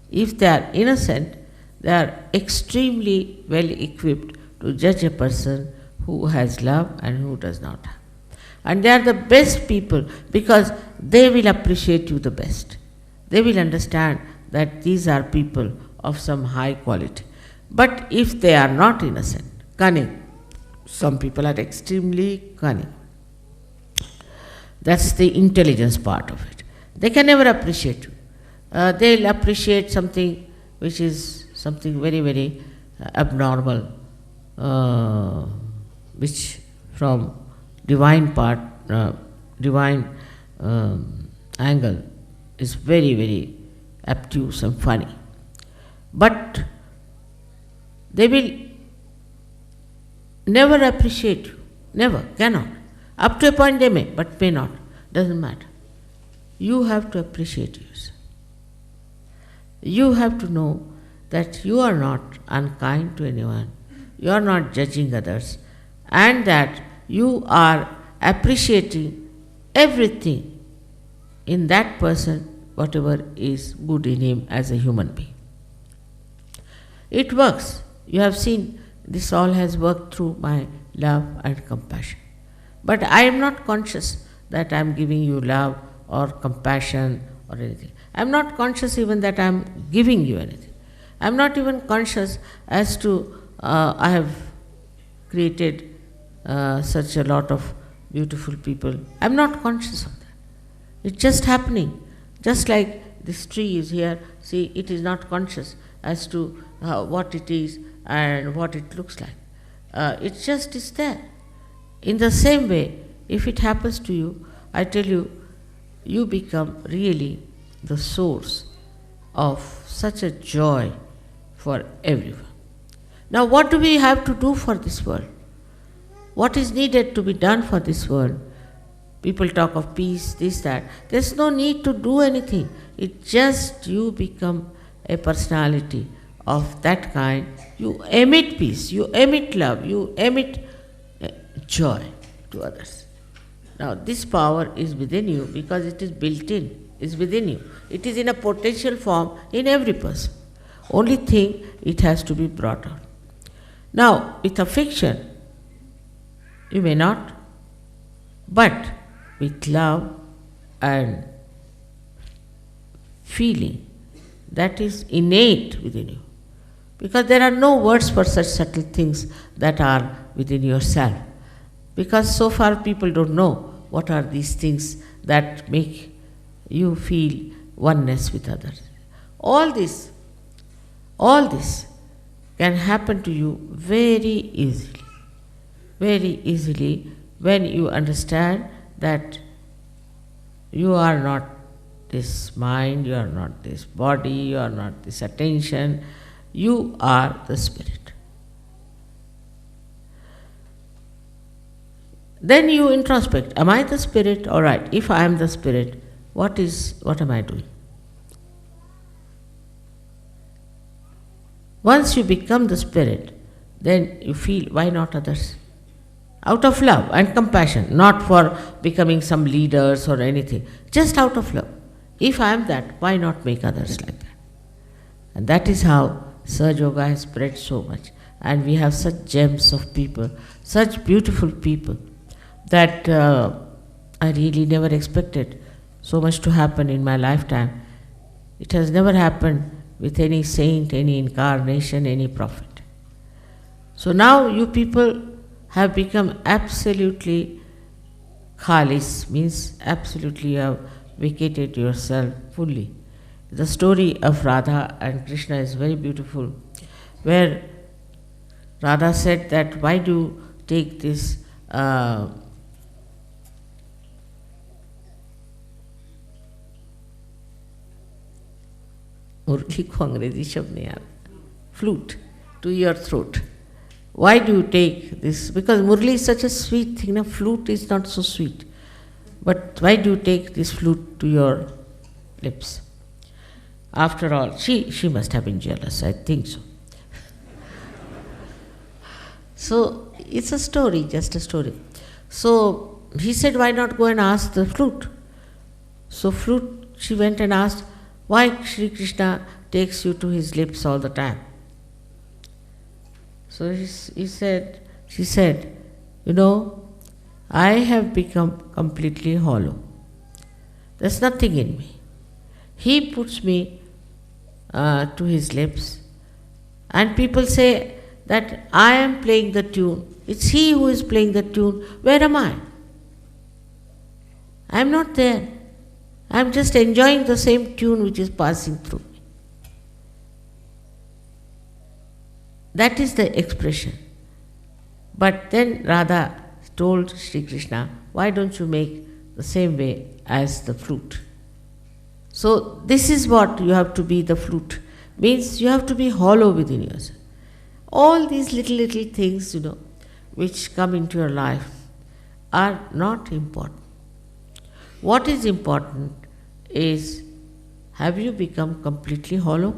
If they are innocent, they are extremely well equipped to judge a person who has love and who does not have. And they are the best people because they will appreciate you the best. They will understand that these are people of some high quality. But if they are not innocent, cunning, some people are extremely cunning. That's the intelligence part of it. They can never appreciate you. They'll appreciate something which is something very, very abnormal, which from divine angle is very, very obtuse and funny. But they will never appreciate you. Never, cannot. Up to a point they may, but may not. Doesn't matter. You have to appreciate yourself. You have to know that you are not unkind to anyone, you are not judging others, and that you are appreciating everything in that person, whatever is good in him as a human being. It works. You have seen this all has worked through my love and compassion. But I am not conscious that I am giving you love or compassion or anything. I am not conscious even that I am giving you anything. I am not even conscious as to I have created such a lot of beautiful people. I am not conscious of that. It's just happening. Just like this tree is here, see, it is not conscious as to what it is and what it looks like. It just is there. In the same way, if it happens to you, I tell you, you become really the source of such a joy for everyone. Now, what do we have to do for this world? What is needed to be done for this world? People talk of peace, this, that. There's no need to do anything. It's just you become a personality of that kind. You emit peace, you emit love, you emit joy to others. Now, this power is within you because it is built in, is within you. It is in a potential form in every person. Only thing, it has to be brought out. Now, with affection, you may not, but with love and feeling, that is innate within you. Because there are no words for such subtle things that are within yourself. Because so far people don't know what are these things that make you feel oneness with others. All this can happen to you very easily when you understand that you are not this mind, you are not this body, you are not this attention, you are the spirit. Then you introspect, am I the spirit? All right, if I am the spirit, what am I doing? Once you become the spirit, then you feel, why not others? Out of love and compassion, not for becoming some leaders or anything, just out of love. If I am that, why not make others like that? And that is how Sahaja Yoga has spread so much. And we have such gems of people, such beautiful people, that I really never expected so much to happen in my lifetime. It has never happened with any saint, any incarnation, any prophet. So now you people have become absolutely khalis, means absolutely you have vacated yourself fully. The story of Radha and Krishna is very beautiful, where Radha said that, why do you take this मुरली को अंग्रेजी शब्द नहीं आता, flute to your throat. Why do you take this? Because Murli is such a sweet thing, na? Flute is not so sweet. But why do you take this flute to your lips? After all, she must have been jealous, I think so. So it's a story, just a story. So he said, why not go and ask the flute? So flute, she went and asked, why Sri Krishna takes you to his lips all the time? So she said, you know, I have become completely hollow. There's nothing in me. He puts me to his lips, and people say that I am playing the tune. It's he who is playing the tune. Where am I? I am not there. I am just enjoying the same tune which is passing through me. That is the expression. But then Radha told Sri Krishna, why don't you make the same way as the flute? So this is what you have to be, the flute. Means you have to be hollow within yourself. All these little things, which come into your life are not important. What is important is, have you become completely hollow?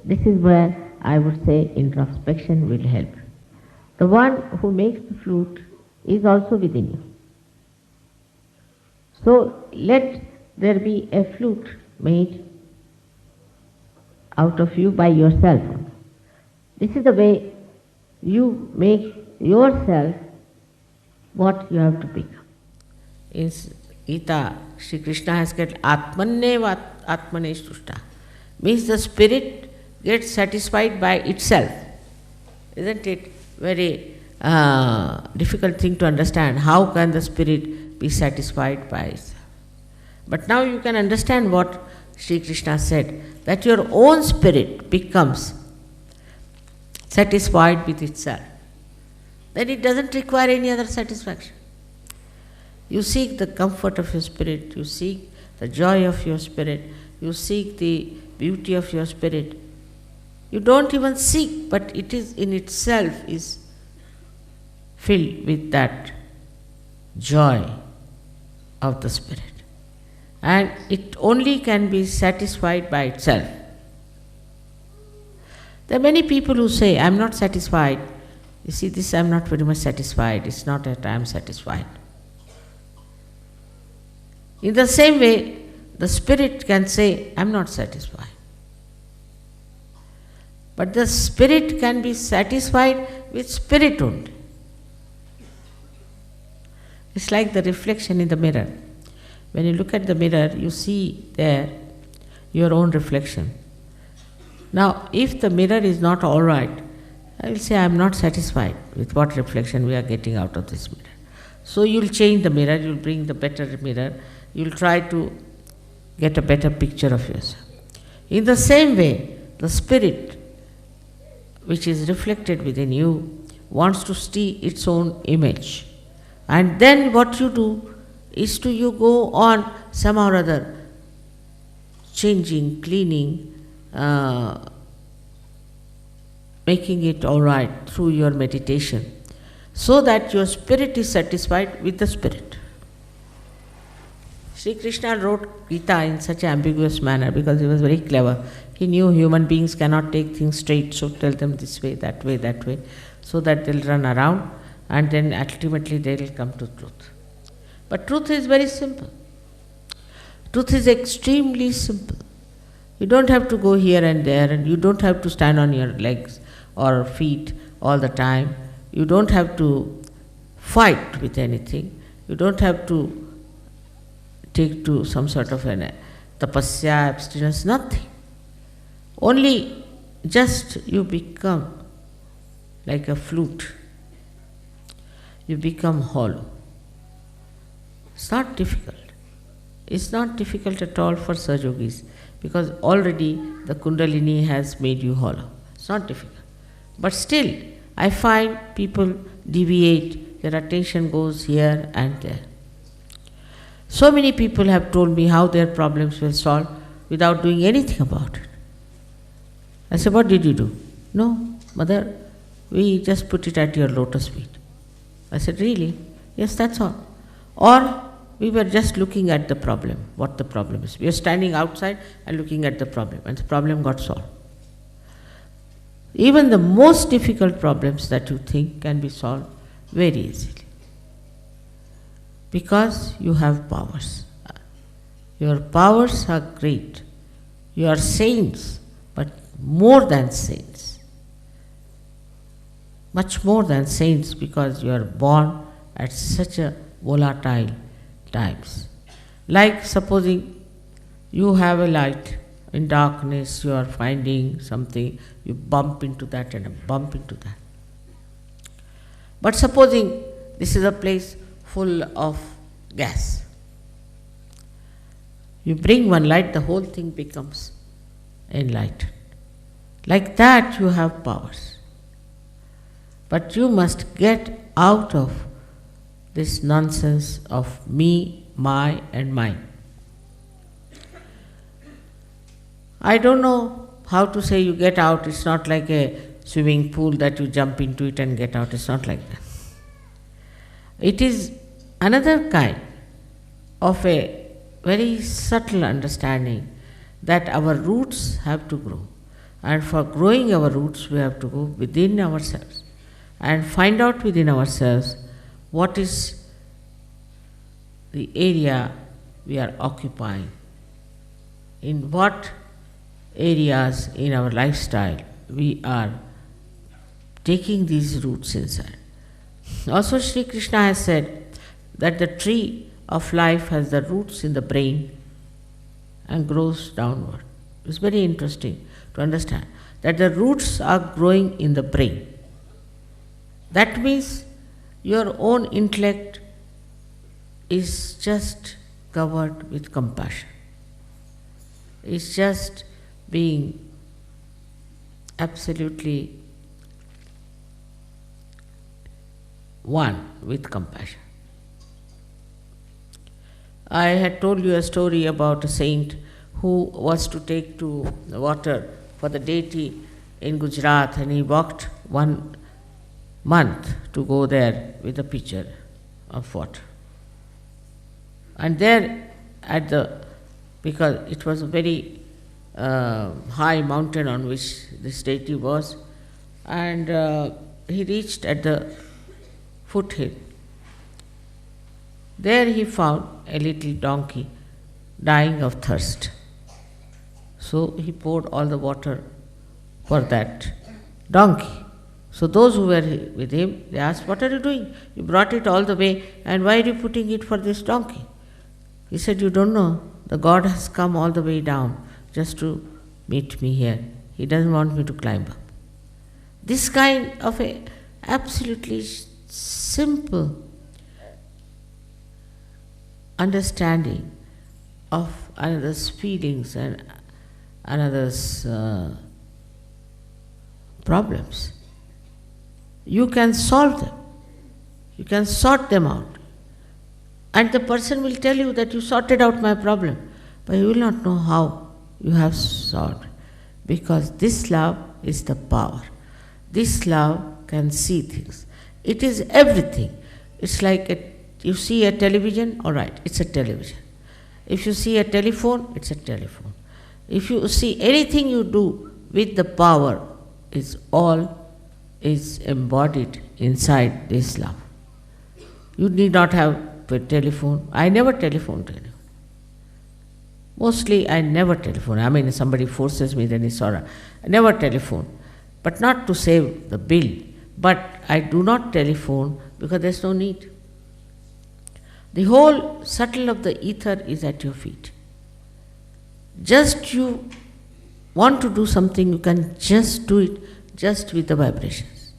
This is where I would say introspection will help. The one who makes the flute is also within you. So let there be a flute made out of you by yourself. This is the way you make yourself what you have to become. In Gita, Sri Krishna has said, Atmaneva Atmane Shtushta. Means the spirit gets satisfied by itself. Isn't it very difficult thing to understand? How can the spirit be satisfied by itself? But now you can understand what Sri Krishna said, that your own spirit becomes satisfied with itself. Then it doesn't require any other satisfaction. You seek the comfort of your spirit, you seek the joy of your spirit, you seek the beauty of your spirit. You don't even seek, but it is in itself is filled with that joy of the spirit. And it only can be satisfied by itself. There are many people who say, I am not satisfied. You see, this I am not very much satisfied. It's not that I am satisfied. In the same way, the spirit can say, I am not satisfied. But the spirit can be satisfied with spirit only. It's like the reflection in the mirror. When you look at the mirror, you see there your own reflection. Now, if the mirror is not all right, I will say I am not satisfied with what reflection we are getting out of this mirror. So you will change the mirror, you will bring the better mirror, you will try to get a better picture of yourself. In the same way, the spirit which is reflected within you wants to see its own image. And then what you do is to you go on somehow or other changing, cleaning, making it all right through your meditation, so that your spirit is satisfied with the spirit. Sri Krishna wrote Gita in such an ambiguous manner because he was very clever. He knew human beings cannot take things straight, so tell them this way, that way, so that they'll run around and then ultimately they will come to truth. But truth is very simple. Truth is extremely simple. You don't have to go here and there, and you don't have to stand on your legs or feet all the time. You don't have to fight with anything. You don't have to take to some sort of an tapasya, abstinence, nothing. Only just you become like a flute. You become hollow. It's not difficult. It's not difficult at all for Sahaja-yogis, because already the Kundalini has made you hollow. It's not difficult. But still, I find people deviate, their attention goes here and there. So many people have told me how their problems will solve without doing anything about it. I said, what did you do? No, mother, we just put it at your lotus feet. I said, really? Yes, that's all. Or we were just looking at the problem, what the problem is. We were standing outside and looking at the problem, and the problem got solved. Even the most difficult problems that you think can be solved very easily. Because you have powers. Your powers are great. You are saints, but more than saints. Much more than saints, because you are born at such a volatile times. Like supposing you have a light, in darkness you are finding something, you bump into that and bump into that. But supposing this is a place full of gas. You bring one light, the whole thing becomes enlightened. Like that you have powers. But you must get out of this nonsense of me, my and mine. I don't know how to say you get out. It's not like a swimming pool that you jump into it and get out. It's not like that. It is another kind of a very subtle understanding that our roots have to grow. And for growing our roots, we have to go within ourselves and find out within ourselves what is the area we are occupying, in what areas in our lifestyle we are taking these roots inside. Also, Sri Krishna has said that the tree of life has the roots in the brain and grows downward. It's very interesting to understand that the roots are growing in the brain. That means your own intellect is just covered with compassion. It's just being absolutely one with compassion. I had told you a story about a saint who was to take to the water for the deity in Gujarat, and he walked 1 month to go there with a pitcher of water. And there because it was a very high mountain on which this deity was, and he reached at the foothill. There he found a little donkey dying of thirst. So he poured all the water for that donkey. So those who were with him, they asked, what are you doing? You brought it all the way, and why are you putting it for this donkey? He said, you don't know, the God has come all the way down just to meet me here. He doesn't want me to climb up. This kind of a absolutely simple understanding of another's feelings and another's problems, you can solve them. You can sort them out. And the person will tell you that you sorted out my problem, but you will not know how you have solved. Because this love is the power. This love can see things. It is everything. It's like you see a television, all right, it's a television. If you see a telephone, it's a telephone. If you see anything you do with the power, is embodied inside this love. You need not have a telephone. I never telephone to anyone. Mostly I never telephone. I mean, if somebody forces me, then it's all right. I never telephone. But not to save the bill. But I do not telephone because there's no need. The whole subtle of the ether is at your feet. Just you want to do something, you can just do it just with the vibrations.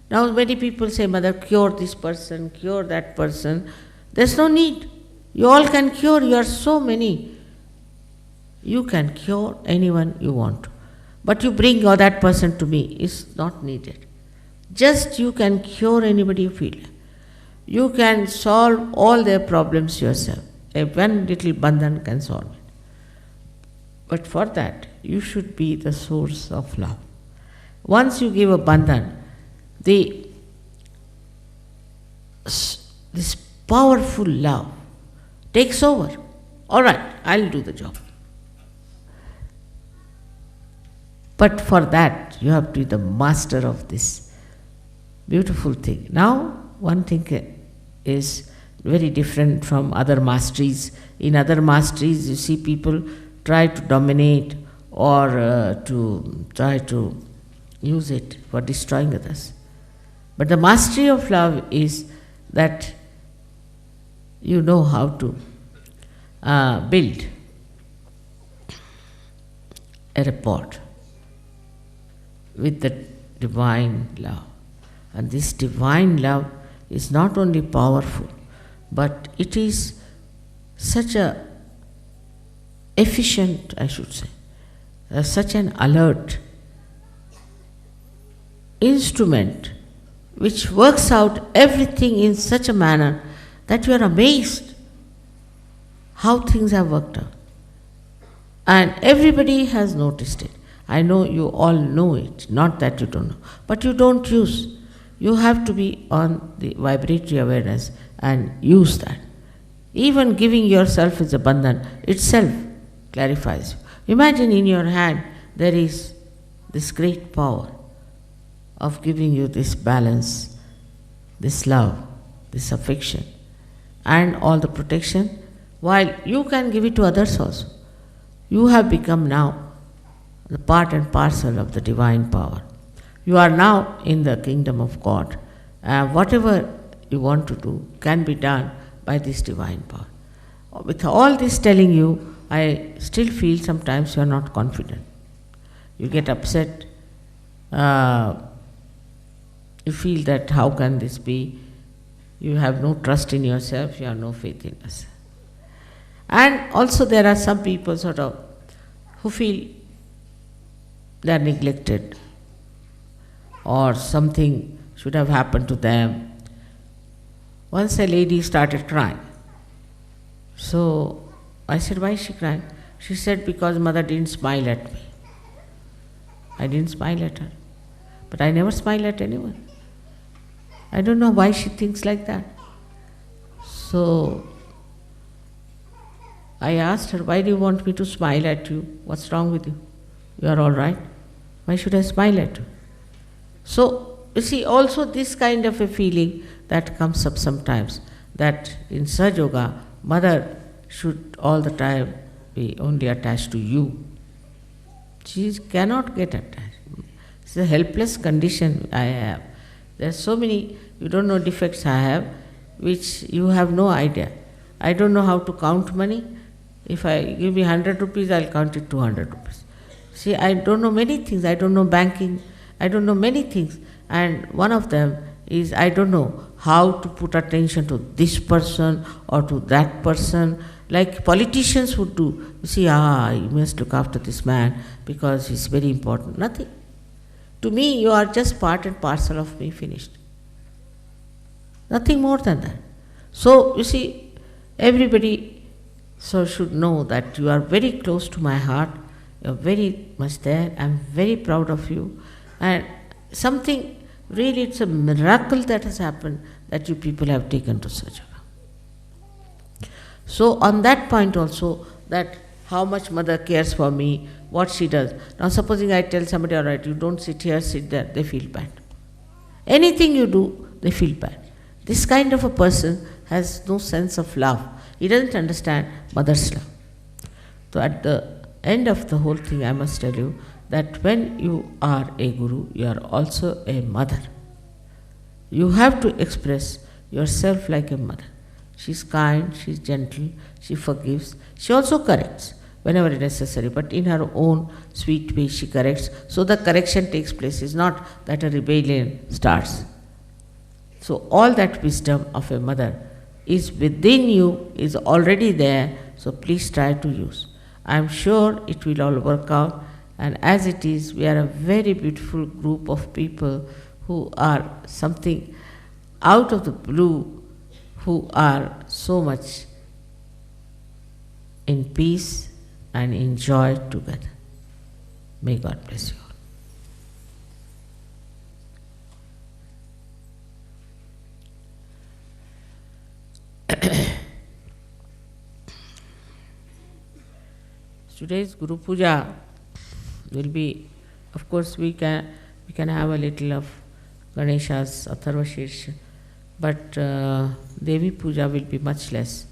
Now many people say, Mother, cure this person, cure that person. There's no need. You all can cure, you are so many. You can cure anyone you want to. But you bring that person to me, is not needed. Just you can cure anybody you feel. You can solve all their problems yourself. One little bandhan can solve it. But for that, you should be the source of love. Once you give a bandhan, this powerful love takes over. All right, I'll do the job. But for that, you have to be the master of this beautiful thing. Now, one thing is very different from other masteries. In other masteries, you see people try to dominate or to try to use it for destroying others. But the mastery of love is that you know how to build a rapport with the divine love. And this divine love is not only powerful, but it is such a efficient, I should say, such an alert instrument which works out everything in such a manner that you are amazed how things have worked out. And everybody has noticed it. I know you all know it, not that you don't know, but you don't use. You have to be on the vibratory awareness and use that. Even giving yourself as a bandhan itself clarifies. Imagine in your hand there is this great power of giving you this balance, this love, this affection, and all the protection, while you can give it to others also. You have become now the part and parcel of the divine power. You are now in the kingdom of God. Whatever you want to do can be done by this divine power. With all this telling you, I still feel sometimes you are not confident. You get upset. You feel that how can this be? You have no trust in yourself, you have no faith in yourself. And also there are some people who feel they are neglected or something should have happened to them. Once a lady started crying. So I said, why is she crying? She said, because Mother didn't smile at me. I didn't smile at her. But I never smile at anyone. I don't know why she thinks like that. So I asked her, why do you want me to smile at you? What's wrong with you? You are all right. Why should I smile at you? So, you see, also this kind of a feeling that comes up sometimes, that in Sahaja Yoga, Mother should all the time be only attached to you. She cannot get attached. It's a helpless condition I have. There are so many, you don't know, defects I have, which you have no idea. I don't know how to count money. If I give me 100 rupees, I'll count it 200 rupees. See, I don't know many things. I don't know banking. I don't know many things. And one of them is I don't know how to put attention to this person or to that person, like politicians would do. You see, you must look after this man because he's very important. Nothing. To me, you are just part and parcel of me, finished. Nothing more than that. So, you see, Everybody so should know that you are very close to my heart, you are very much there, I am very proud of you, and something really, it's a miracle that has happened that you people have taken to Sajjava. So on that point also, that how much mother cares for me, what she does. Now supposing I tell somebody, all right, you don't sit here, sit there, they feel bad. Anything you do, they feel bad. This kind of a person has no sense of love. He doesn't understand mother's love. So at the end of the whole thing, I must tell you that when you are a guru, you are also a mother. You have to express yourself like a mother. She's kind, she's gentle, she forgives, she also corrects whenever necessary, but in her own sweet way she corrects. So the correction takes place, it's not that a rebellion starts. So all that wisdom of a mother is within you, is already there, so please try to use. I am sure it will all work out, and as it is, we are a very beautiful group of people who are something out of the blue, who are so much in peace and in joy together. May God bless you all. Today's Guru Puja will be, of course, we can have a little of Ganesha's Atharva Shirsha, but Devi Puja will be much less.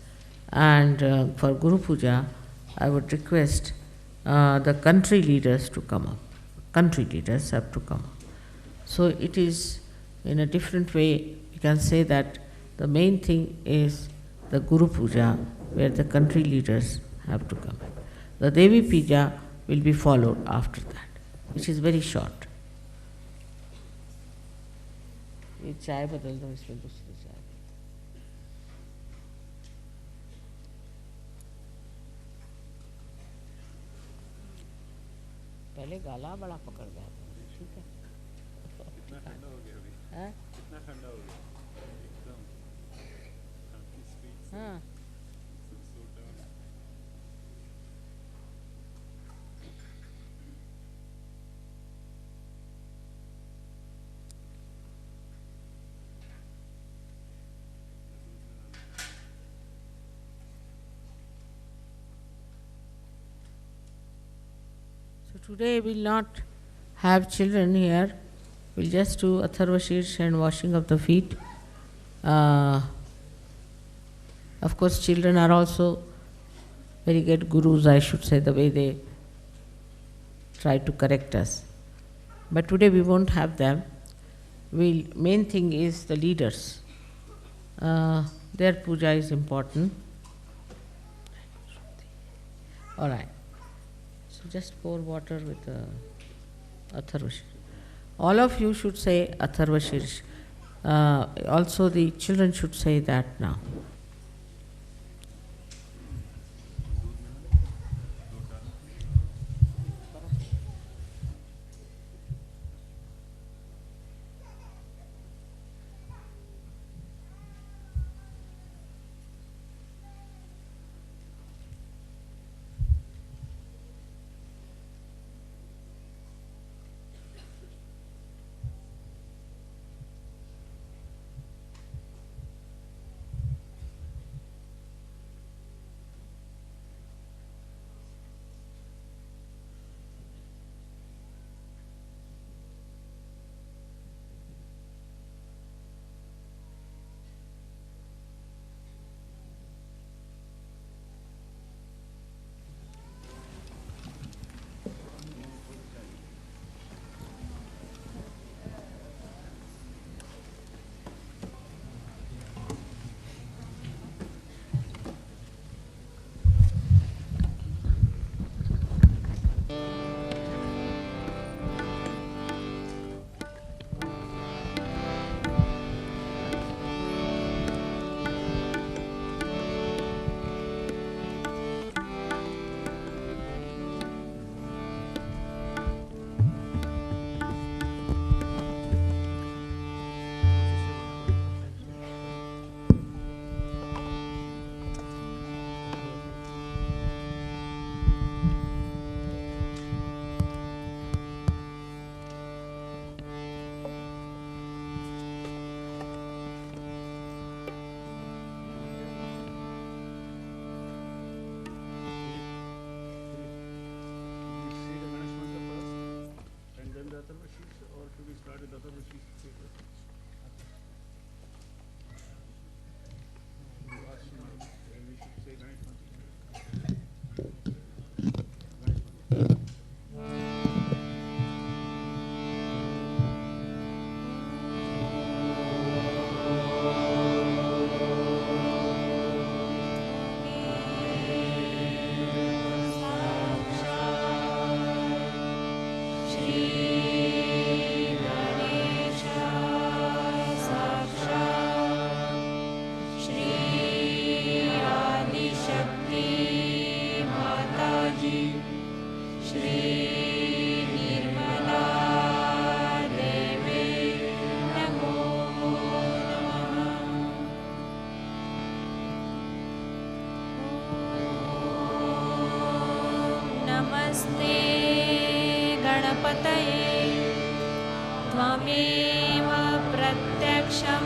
And for Guru Puja, I would request the country leaders to come up. Country leaders have to come up. So it is in a different way, we can say that the main thing is the Guru Puja, where the country leaders have to come. The Devi Puja will be followed after that, which is very short. ये चाय बदल दो, इसमें दूसरी चाय. पहले गाला बड़ा पकड़ गया था, ठीक है. कितना ठंडा हो गया अभी? हाँ? कितना ठंडा हो गया? एकदम. हाँ. Today we will not have children here. We'll just do Atharva Shirsha and washing of the feet. Of course, children are also very good gurus, I should say, the way they try to correct us. But today we won't have them. Main thing is the leaders. Their puja is important. All right. So just pour water with Atharva Shirsha. All of you should say Atharva Shirsha. Also the children should say that now.
नमस्ते गणपतये त्वमेव प्रत्यक्षं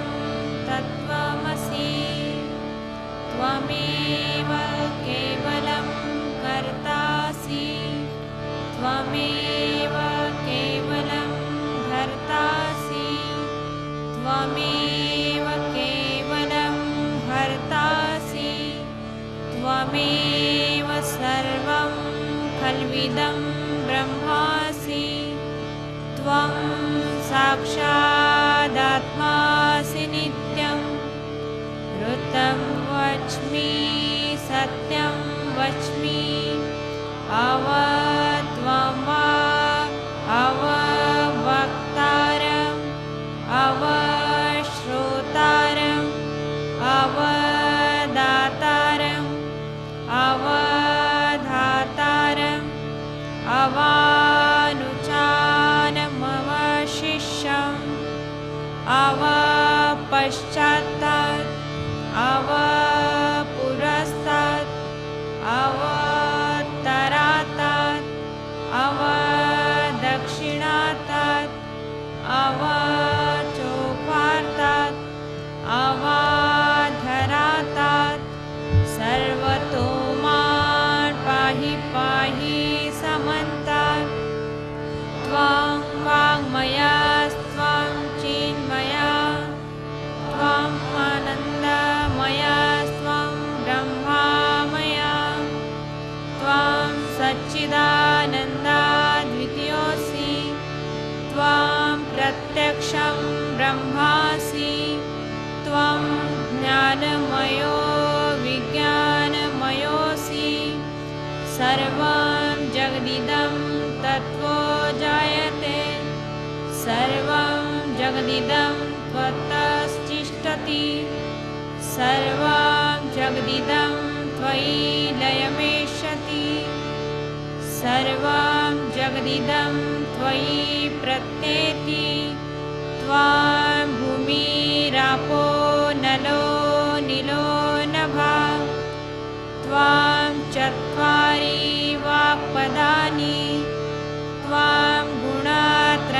तत्त्वमसि त्वमेव केवलं कर्तासि त्वमेव केवलं भर्तासि त्वमेव केवलं हर्तासि त्वमेव सर्वं खल्विदं ब्रह्मासि त्वं साक्षादात्मासि नित्यं ऋतं वच्मि सत्यं वच्मि त्वमा अवक्तारम् अवश्रोतारम् अवदातारम् अवधातारम् अवानुचानमवशिष्यम् अवपश्चात्तात् अवपुरस्तात् अवतरातात् अवदक्षिणातात् अवचोपार्तात् अवाधरातात् सर्वतो मां पाहि पाहि समन्तात् त्वं वाङ्मयस्त्वं चिन्मया त्वम् आनन्दमयस्त्वं ब्रह्मामया त्वं सच्चिदानन्दाद्वितीयोऽसि त्वं प्रत्यक्षं ब्रह्मासि त्वं ज्ञानमयो विज्ञानमयोऽसि सर्वं जगदिदं तत्त्वो जायते सर्वं जगदिदं त्वत्तश्चिष्ठति सर्वं जगदिदं त्वयि लयमेष्यति सर्वं जगदिदं त्वयि प्रत्येति त्वां भूमिरापो नलो नीलो नभः त्वां चत्वारि वाक्पदानि त्वां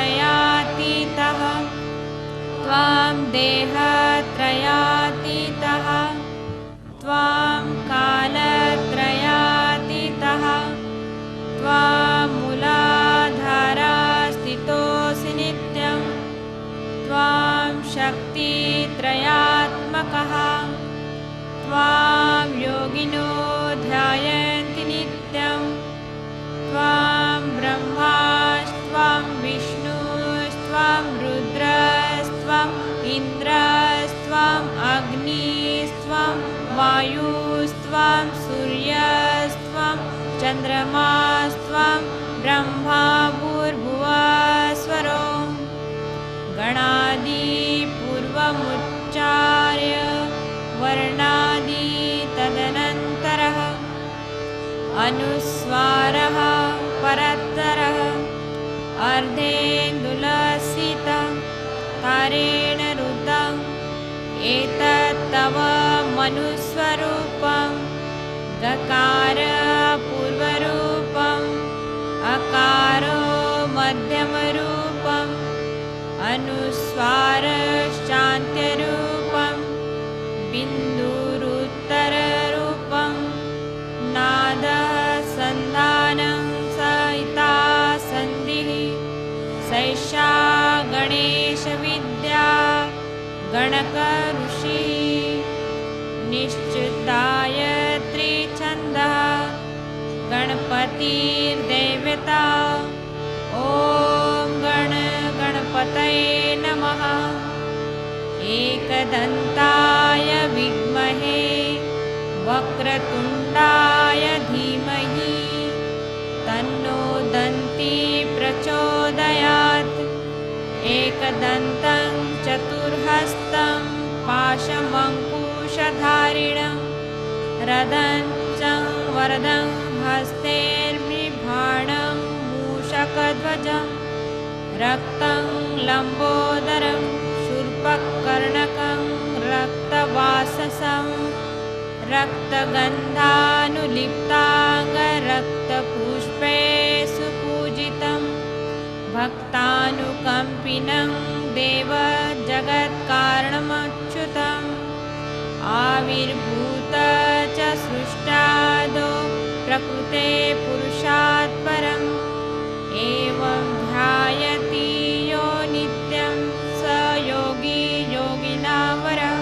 गुणत्रयातीतः त्वां देहत्रयातीतः त्वां कालत्रयातीतः त्वां मूलाधारस्थितोऽसि नित्यं त्वां शक्तित्रयात्मकः त्वां योगिनो ध्यायन्ति नित्यं त्वां ब्रह्मास्त्वं विष्णुस्त्वं रुद्रस्त्वम् इन्द्रस्त्वम् अग्निस्त्वं वायुस्त्वं सूर्यस्त्वं चन्द्रमास्त्वं ब्रह्मा भूर्भुवस्वरो गणादिपूर्वमुच्चार्य वर्णादि तदनन्तरः अनुस्वारः परत्तरः अर्धेन्दुलसितं तारेण रुदम् एतत् तव मनुस्वरूपं गकार पूर्वरूपम् अकारो मध्यमरूपम् अनुस्वारश्चान्त्यरूपं बिन्दुरुत्तररूपं नादः सन्धानं सहिता सन्धिः सैषा गणेः गणपतिर्देवता। ॐ गणपतये नमः। एकदन्ताय विद्महे वक्रतुण्डाय धीमहि तन्नो दन्ती प्रचोदयात्। एकदन्तं चतुर्हस्तं पाशमङ्कुशधारिणं रदञ्चं वरदं हस्तैर्बिभ्राणं मूषकध्वजं रक्तं लम्बोदरं शूर्पकर्णकं रक्तवाससं रक्तगन्धानुलिप्ताङ्गरक्तपुष्पे सुपूजितं भक्तानुकम्पिनं देवजगत्कारणमच्युतम् आविर्भूत च सृष्टादो प्रकृते पुरुषात् परम् एवं ध्यायति यो नित्यं स योगी योगिनावरः।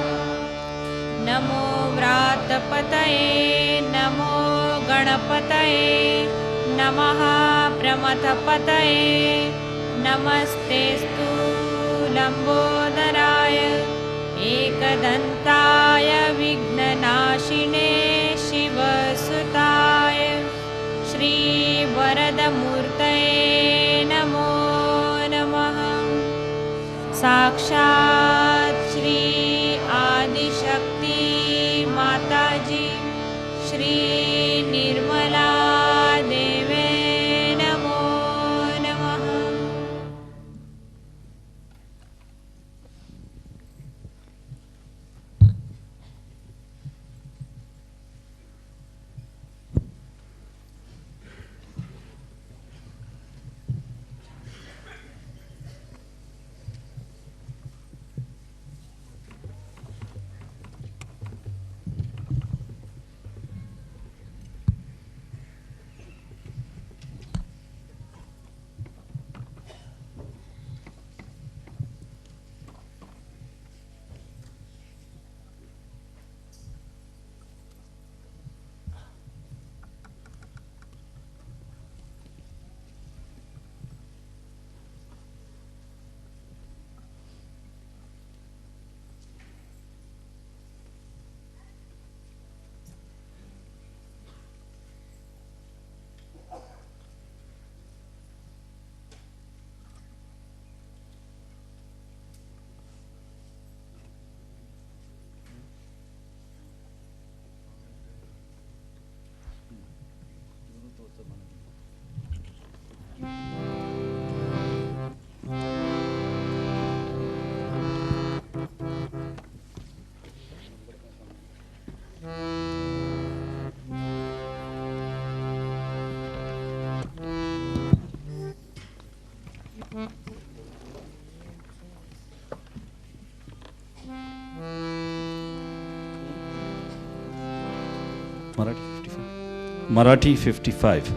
नमो व्रातपतये नमो गणपतये नमः प्रमथपतये नमस्तेस्तु लम्बोदराय एकदन्ताय विघ्ननाशिने शिवसुताय श्रीवरदमूर्तये नमो नमः। साक्षात् श्री आदिशक्ति माताजी श्री निर्मला देवे नमो नमः।
Marathi 55.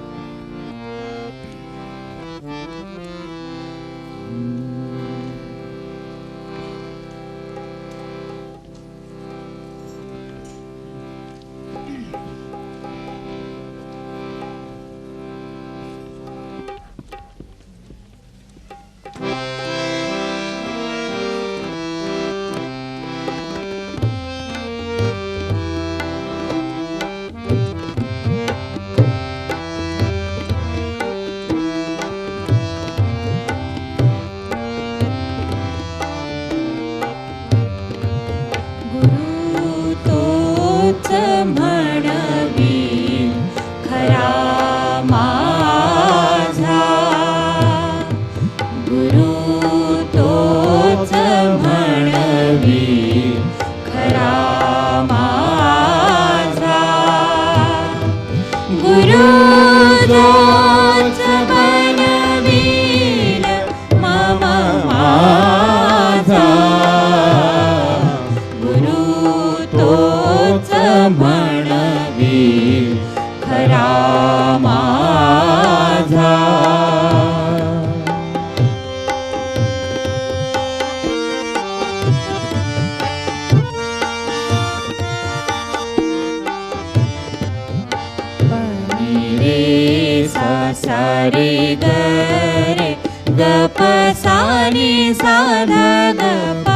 खरा माझा गुरु ग प सा नि सा ध ग प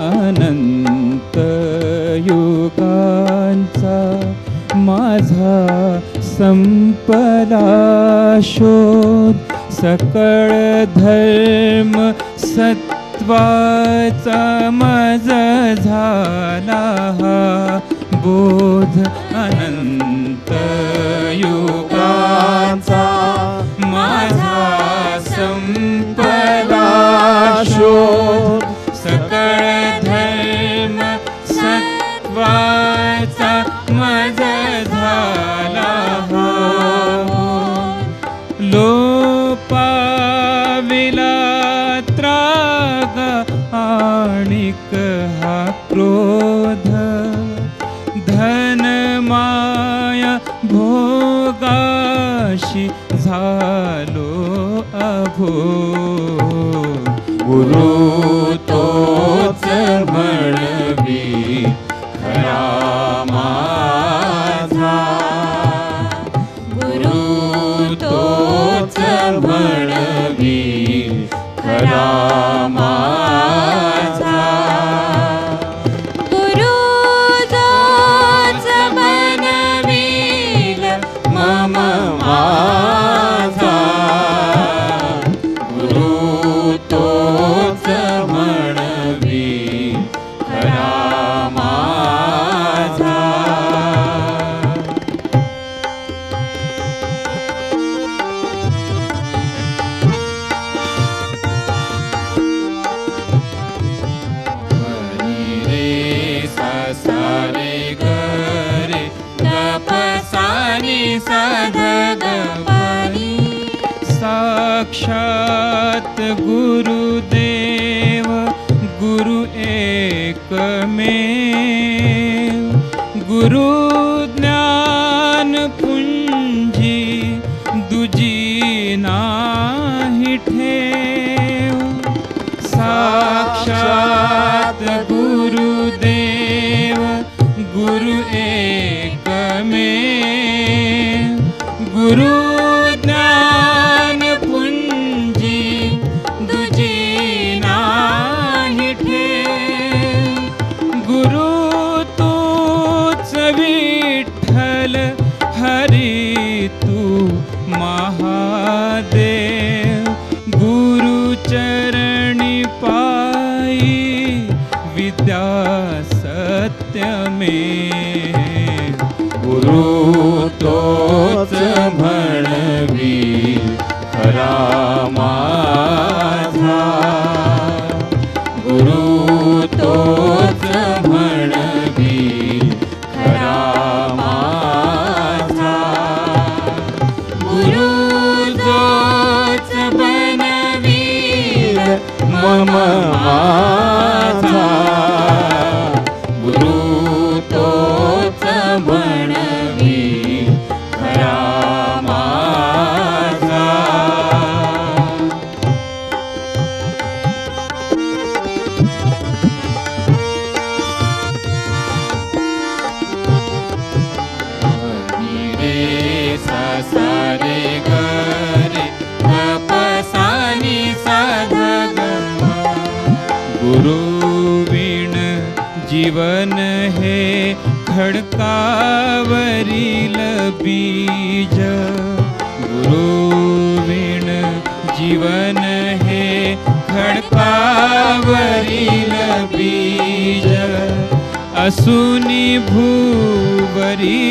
अनंत युगांचा माझा संपला शोध सकळ धर्म सत्वाचा मज झाला हा बोध अनंत युगांचा माझा संपला शोध सकळ धर्म सत्वाचा मज झाला हा लोपाविला त्राग आणिक हा क्रोध धन माया भोगाशी झालो अभो गुरु तोच म्हणवी खरा माझा
गुरु
तोच म्हणवी खरा माझा
गुरु तोच बनवील
मम माझा गुरु तोच म्हणवी खरा माझा रे सा सा रे ग रे ग प सा नि सा ध ग प साक्षात गुरुदेव गुरु एकमेव गुरु ज्ञान पुंजी दुजी नाही ठेव साक्षात गुरुदेव गुरु एकमेव गुरु ज्ञान पुंजी दुजी नाही ठेव गुरु तूच विठ्ठल हरी तू महादेव गुरु चरणी पायी विद्या सत्यमे गुरु तोच म्हणवी खरा माझा गुरु तोच म्हणवी खरा माझा गुरु तोच बनवील मम माझा गुरु तोच बनवी खरा माझा रे सा सा रे ग रे ग प सा नि सा ध ग म गुरु वीण जीवन हे खडकावरील बीज गुरु वीण जीवन हे खडकावरील बीज असुनी भूवरी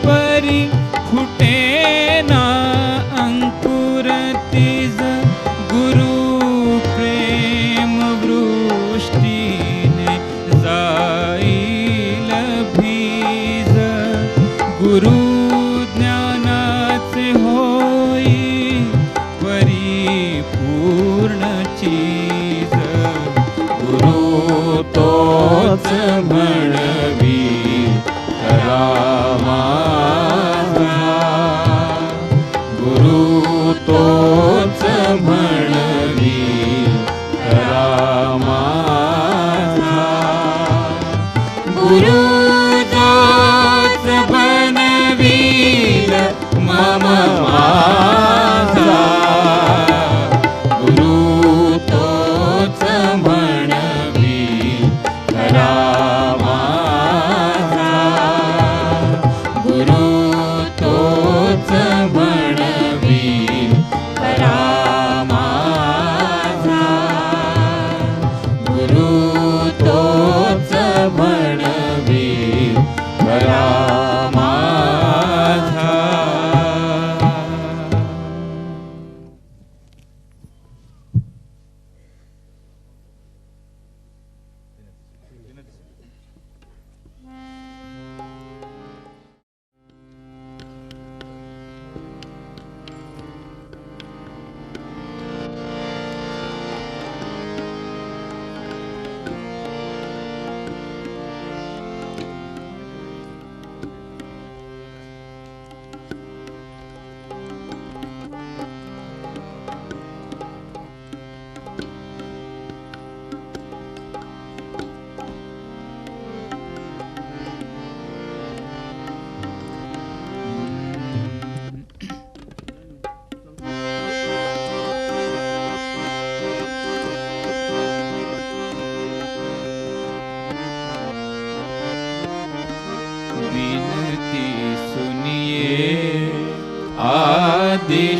परी फुटेना अंकुर तिज गुरु प्रेम वृष्टीने जाईल भीज गुरु ज्ञानाचे होई परिपूर्ण चीज गुरु तोच म्हणवी खरा माझा गुरु तोच म्हणवी खरा माझा गुरु तोच बनवील मम माझा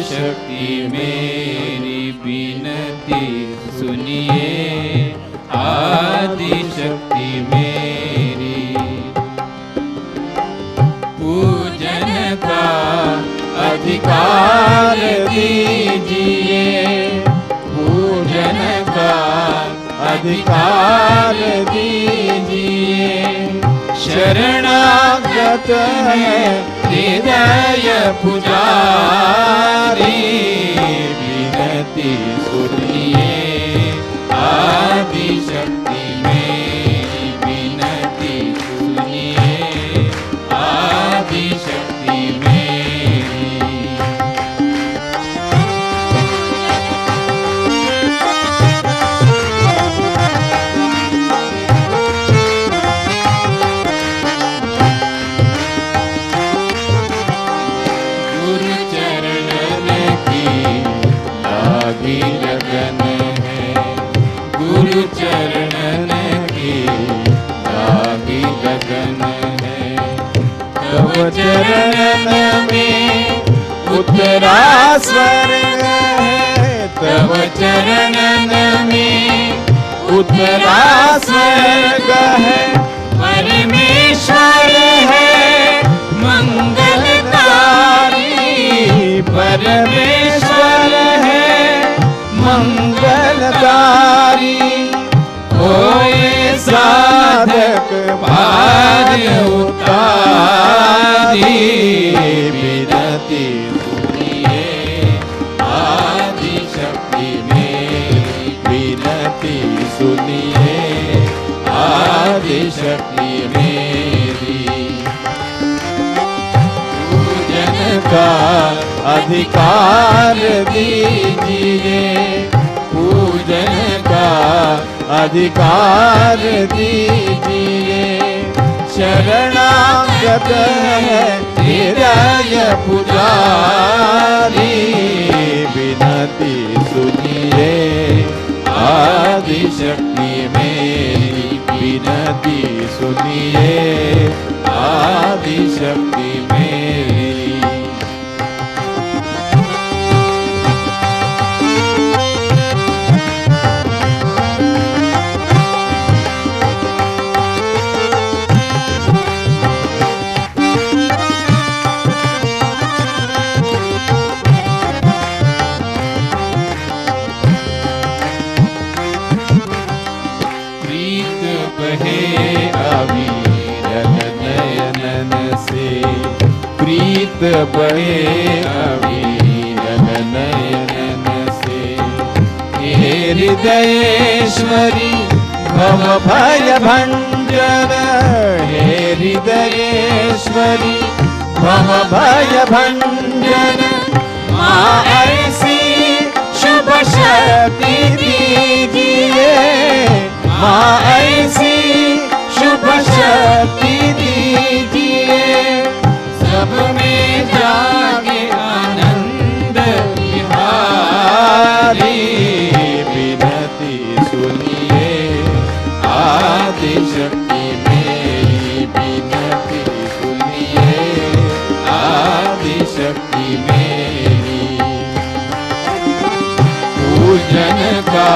शक्ति मेरी विनती सुनिए, आदि शक्ति मेरी। पूजन का अधिकार दीजिए, पूजन का अधिकार दीजिए। शरणागत है हृदय पुजारी, विनती सुनिए, आदि शक्ति मेरी विनती सुनिए, आदि शक्ति मेरी। गुरु चरणन की लागी लगन है, गुरु चरणन की लागी लगन है। तव चरणन में उतरा स्वर्ग है, तव चरणन में उतरा स्वर्ग है। परमेश्वर है मंगलकारी, परमेश्वर है मंगलकारी। होए साधक भाग्य उतारी, विनती सुनिए, आदि शक्ति मेरी विनती सुनिए, आदि शक्ति मेरी। पूजन का अधिकार दीजिए, पूजन का अधिकार दीजिए। शरणागत है हृदय पुजारी, विनती सुनिए, आदि शक्ति मेरी विनती सुनिए, आदि शक्ति मेरी। प्रीत बहे अविरल नयनन से, प्रीत बहे अविरल नयनन से। हे हृदयेश्वरी भव भय भंजन, हे हृदयेश्वरी भव भय भंजन। माँ ऐसी शुभ शक्ति दीजिए, माँ ऐसी शुभ शक्ति दीजिए। सब में जागे आनंद विहारी, विनती सुनिए, आदि शक्ति मेरी विनती सुनिए, आदि शक्ति मेरी। पूजन का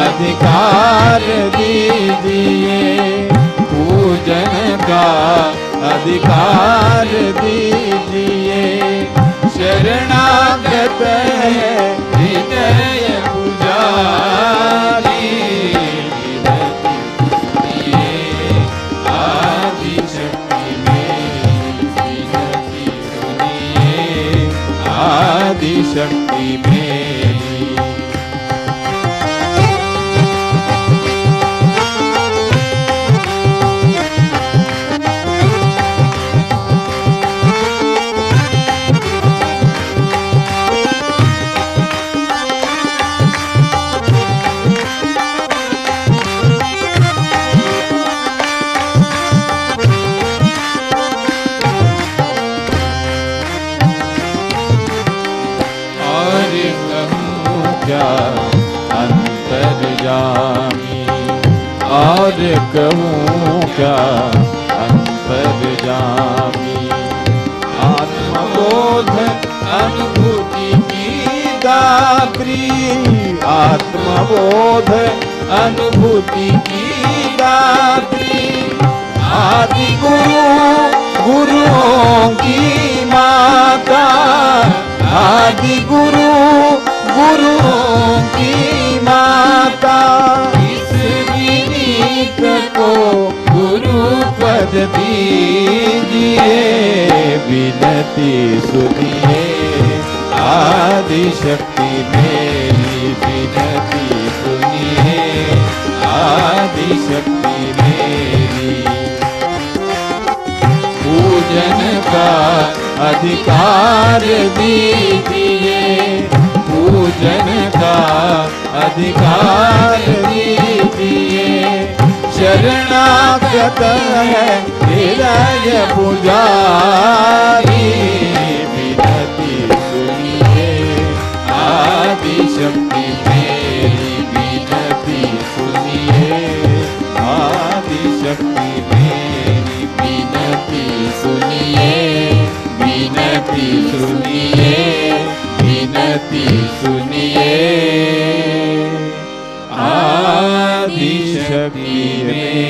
अधिकार दीजिए, पूजन का अधिकार दीजिए। शरणागत है हृदय पुजारी, विनती सुनिए, आदि शक्ति मेरी विनती सुनिए, आदि शक्ति मेरी। क्या अंतर्यामी, और कहूँ क्या अंतर्यामी। आत्मबोध अनुभूति
दात्री, आत्मबोध अनुभूति की दात्री, आदि गुरु गुरुओं की माता, आदि गुरु गुरुओं की माता, इस विनीत को गुरु पद दीजिए, विनती सुनिए, आदि शक्ति मेरी विनती सुनिए, आदि शक्ति मेरी, पूजन का अधिकार दीजिए, पूजन का अधिकार दीजिए, शरणागत है हृदय पुजारी, विनती सुनिए, आदि शक्ति मेरी विनती सुनिए, आदि शक्ति मेरी विनती सुनिए, विनती सुनिए, विनती सुनिए, आदि शक्ति मेरी।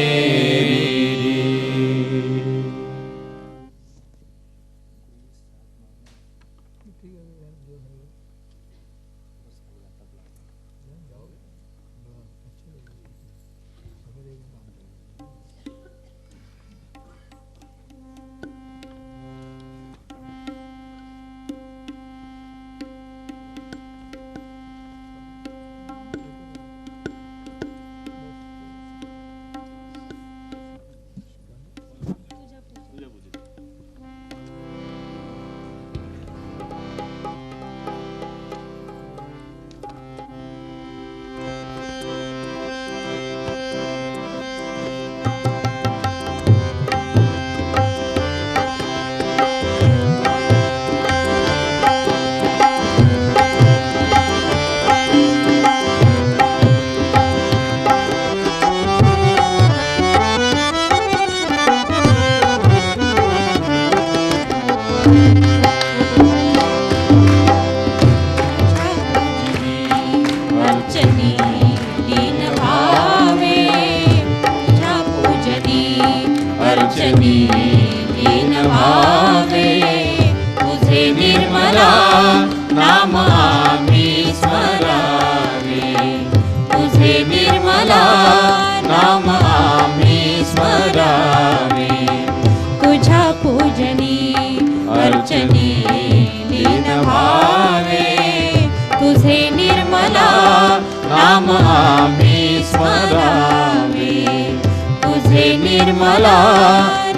निर्मला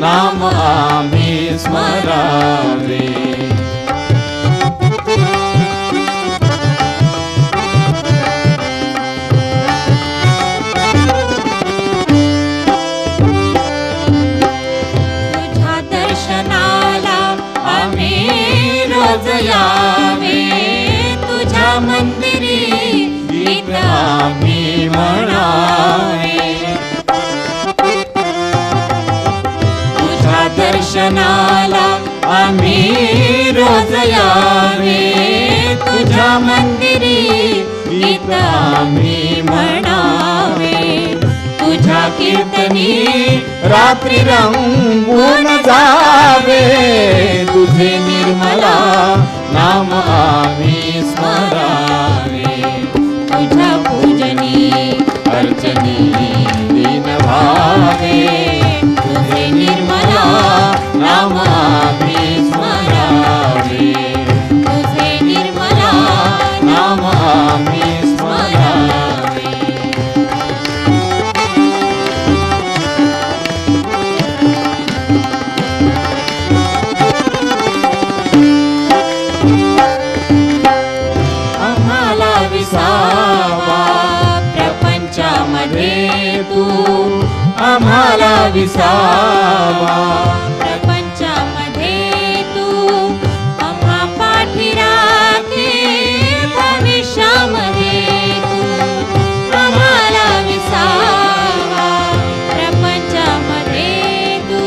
नाम आम्ही स्मरावे. तुझ्या दर्शनाला आम्ही रोज यावे, तुझ्या मंदिरी गीत आम्ही म्हणावे. दर्शनाला आम्ही रोज यावे, तुझ्या मंदिरी गीत आम्ही म्हणावे. तुझ्या कीर्तनी रात्री रंगून जावे, तुझे निर्मला नाम आम्ही स्मरावे. तुझ्या पूजनी अर्चनी दीन भावे, तुझे निर्मला नाम आम्ही स्मरावे. तुझे निर्मला नाम आम्ही स्मरावे. आम्हाला विसावा प्रपंचामध्ये तू, आम्हाला विसावा प्रपंचामध्ये तू. आम्हा पाठी राखे भविष्यामध्ये तू, आम्हाला विसावा प्रपंचामध्ये तू.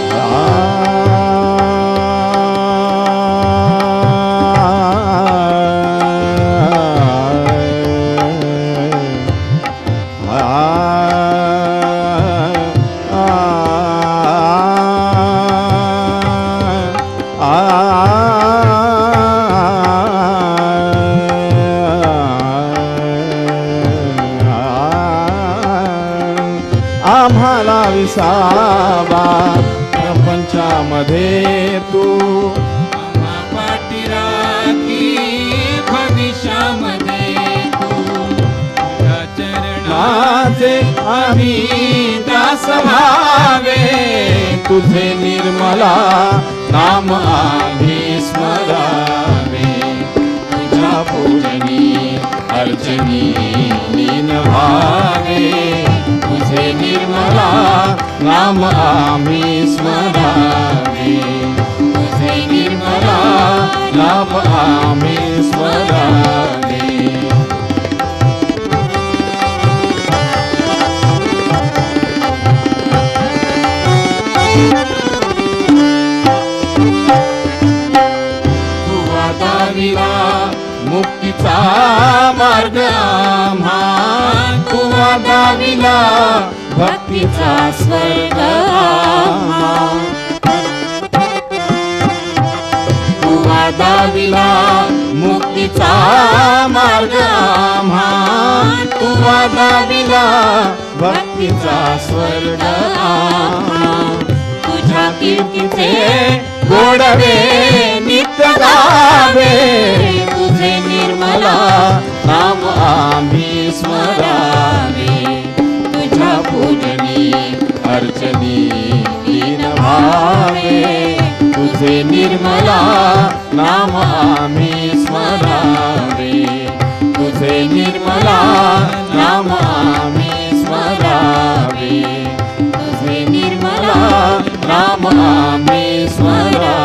आम्हाला विसावा प्रपंचामध्ये तू
आम्हा पाठी राखी भविष्यामध्ये तू तुझ्या
माझे आम्ही दास व्हावे तुझे निर्मला नाम आम्ही स्मरावे तुझ्या पूजनी अर्चनी लीन व्हावे तुझे निर्मला नाम आम्ही स्मरावे तुझे निर्मला नाम आम्ही स्मरावे दाविला मुक्तीचा मार्ग आम्हा तू दाविला भक्तीचा स्वर्ग आम्हा तू दाविला मुक्तीचा मार्ग आम्हा तू दाविला भक्तीचा स्वर्ग आम्हा तुझ्या कीर्तीचे गोडवे नित्य गावे तुझे निर्मला नाम आम्ही स्मरावे तुझ्या पूजनी अर्चनी लीन व्हावे तुझे निर्मला नाम आम्ही स्मरावे तुझे निर्मला नाम आम्ही स्मरावे तुझे निर्मला नाम आम्ही स्मरावे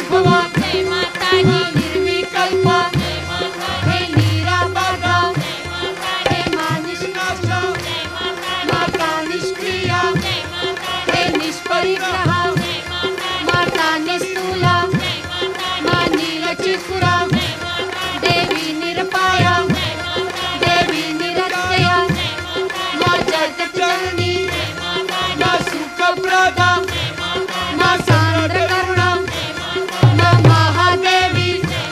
निर्भव जय माता दी निर्विकल्प जय माता हे निराकार जय माता हे मां निष्काम जय माता माता निष्क्रिय जय माता हे निष्परिग्रह जय माता माता निस्तूल जय माता मां नीलचित्पुर जय माता देवी निरपाय जय माता देवी निरत्यय जय माता मां जगज्जननी जय माता मां सुखप्रदा जय माता मां सांद्र करुणा जय माता मां महादेवी जय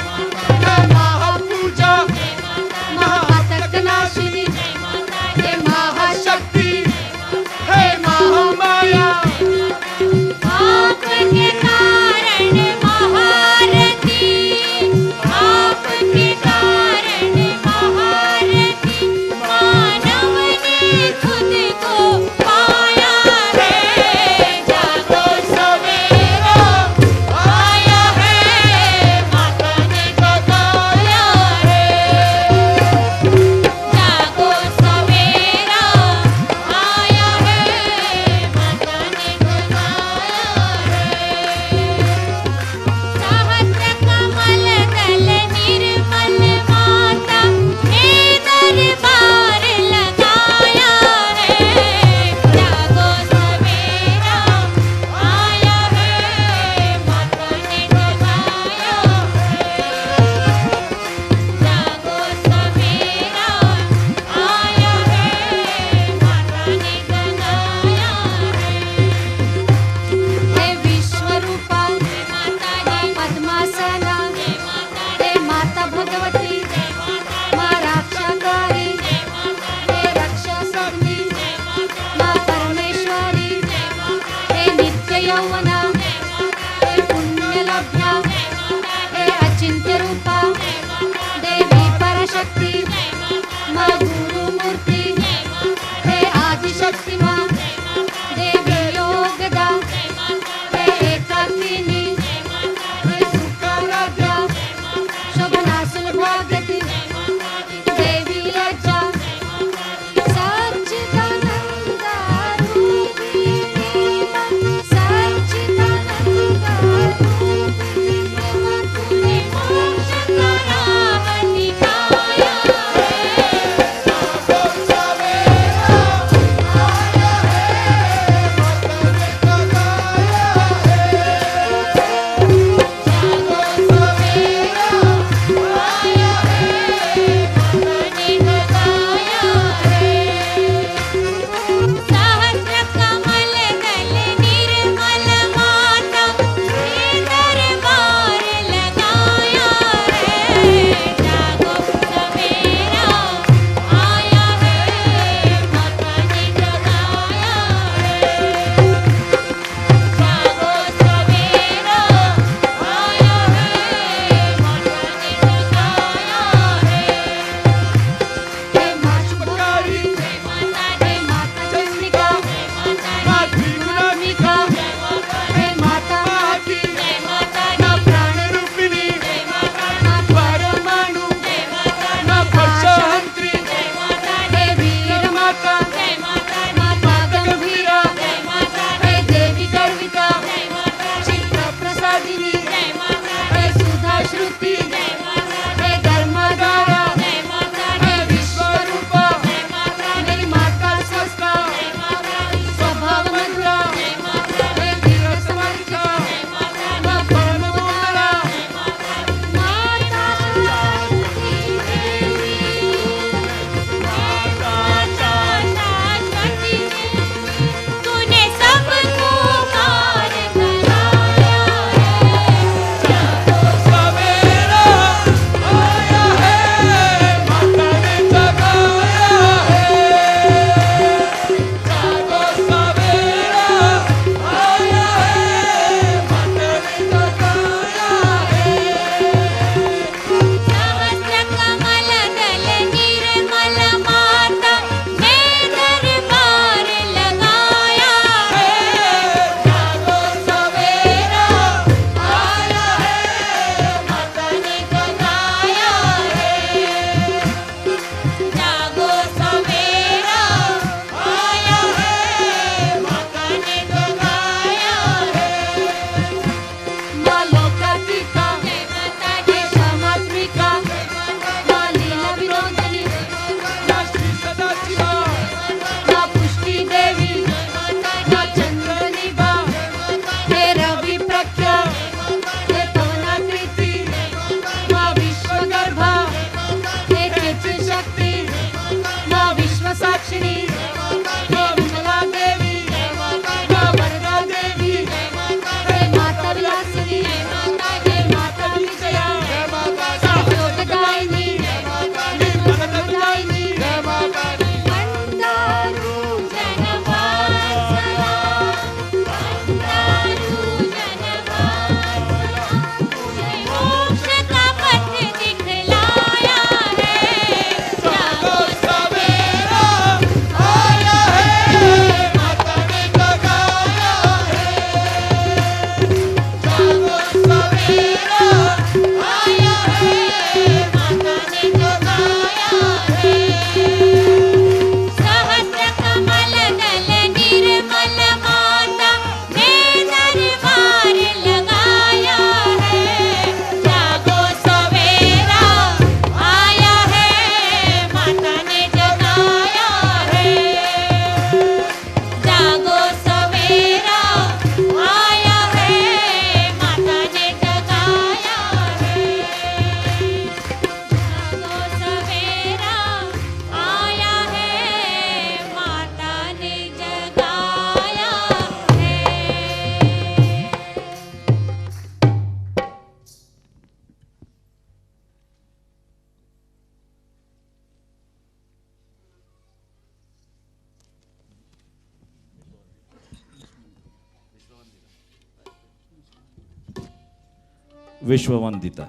विश्ववंदिता।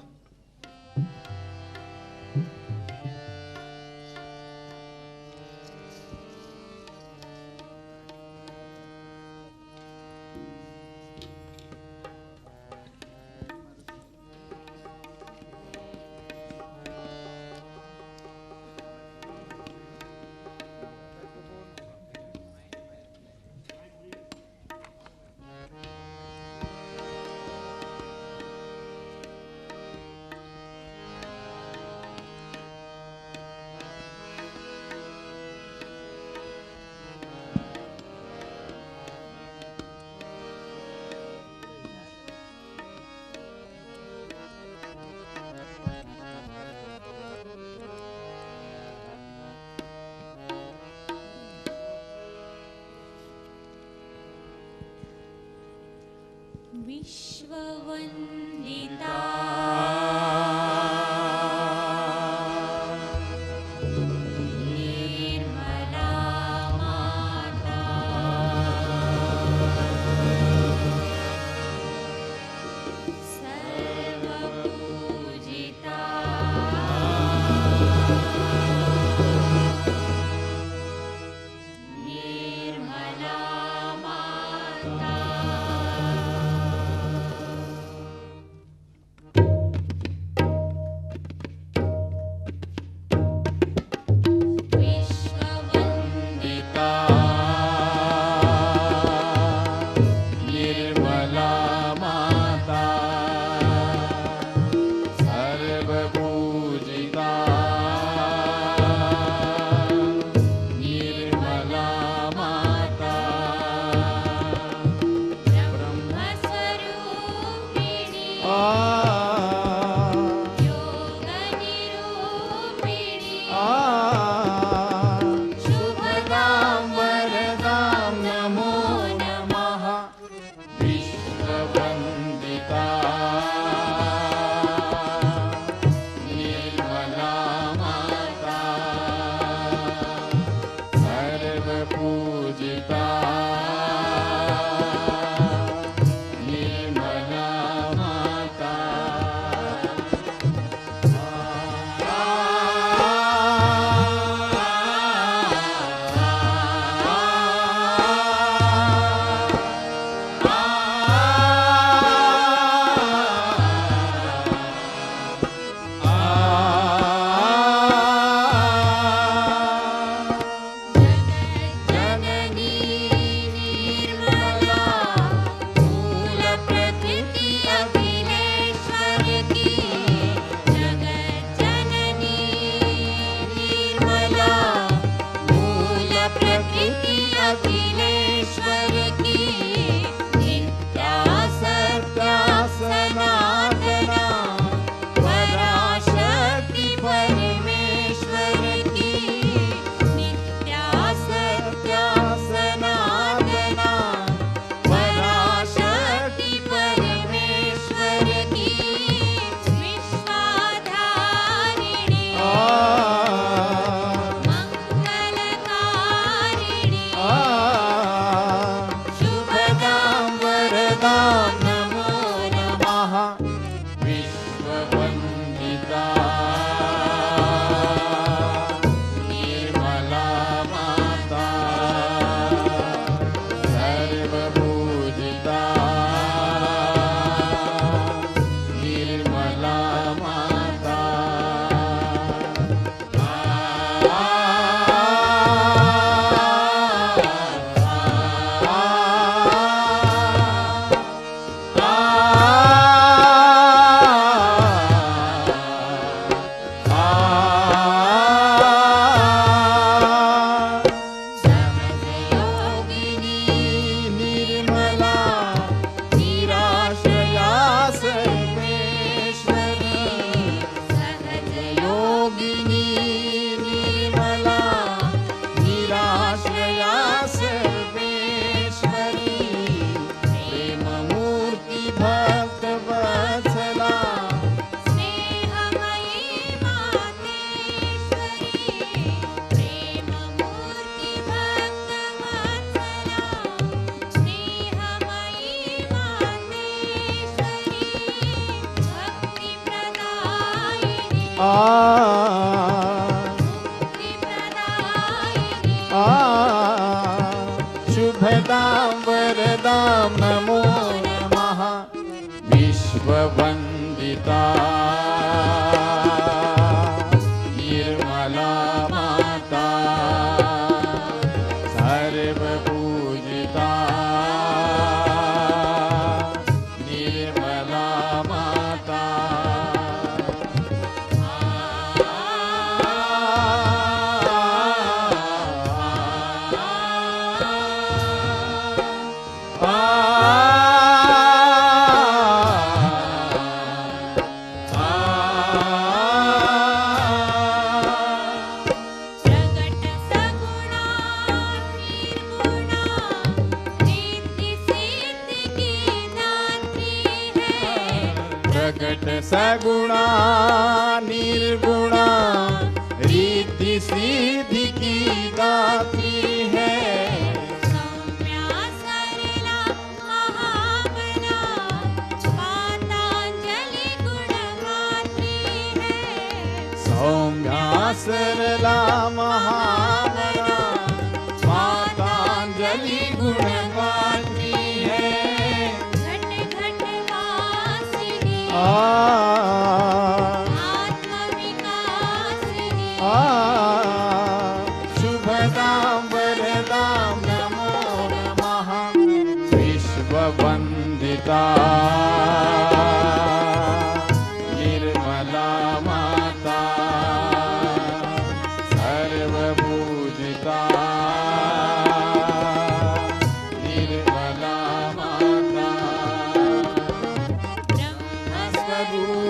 विश्ववन्दिता निर्मला माता सर्वपूजिता निर्मला माता
शुभदां वरदां नमो नमः विश्ववन्दिता निर्मला माता सर्वपूजिता निर्मला माता
प्रगट सगुणा निर्गुणा रीति सिद्धि की दात्री है
प्रकट सगुणा निर्गुणा रिद्धि सिद्धि की दात्री है
सौम्या सरला महाबला पातांजलि गुणगात्री है
सौम्या सरला महाबला मातांजलि गुणगात्री है
घट घट वासिनी आत्मविकासिनी
शुभदां वरदां नमो नमः विश्ववन्दिता निर्मला माता सर्वपूजिता निर्मला माता
ब्रह्मस्वरूप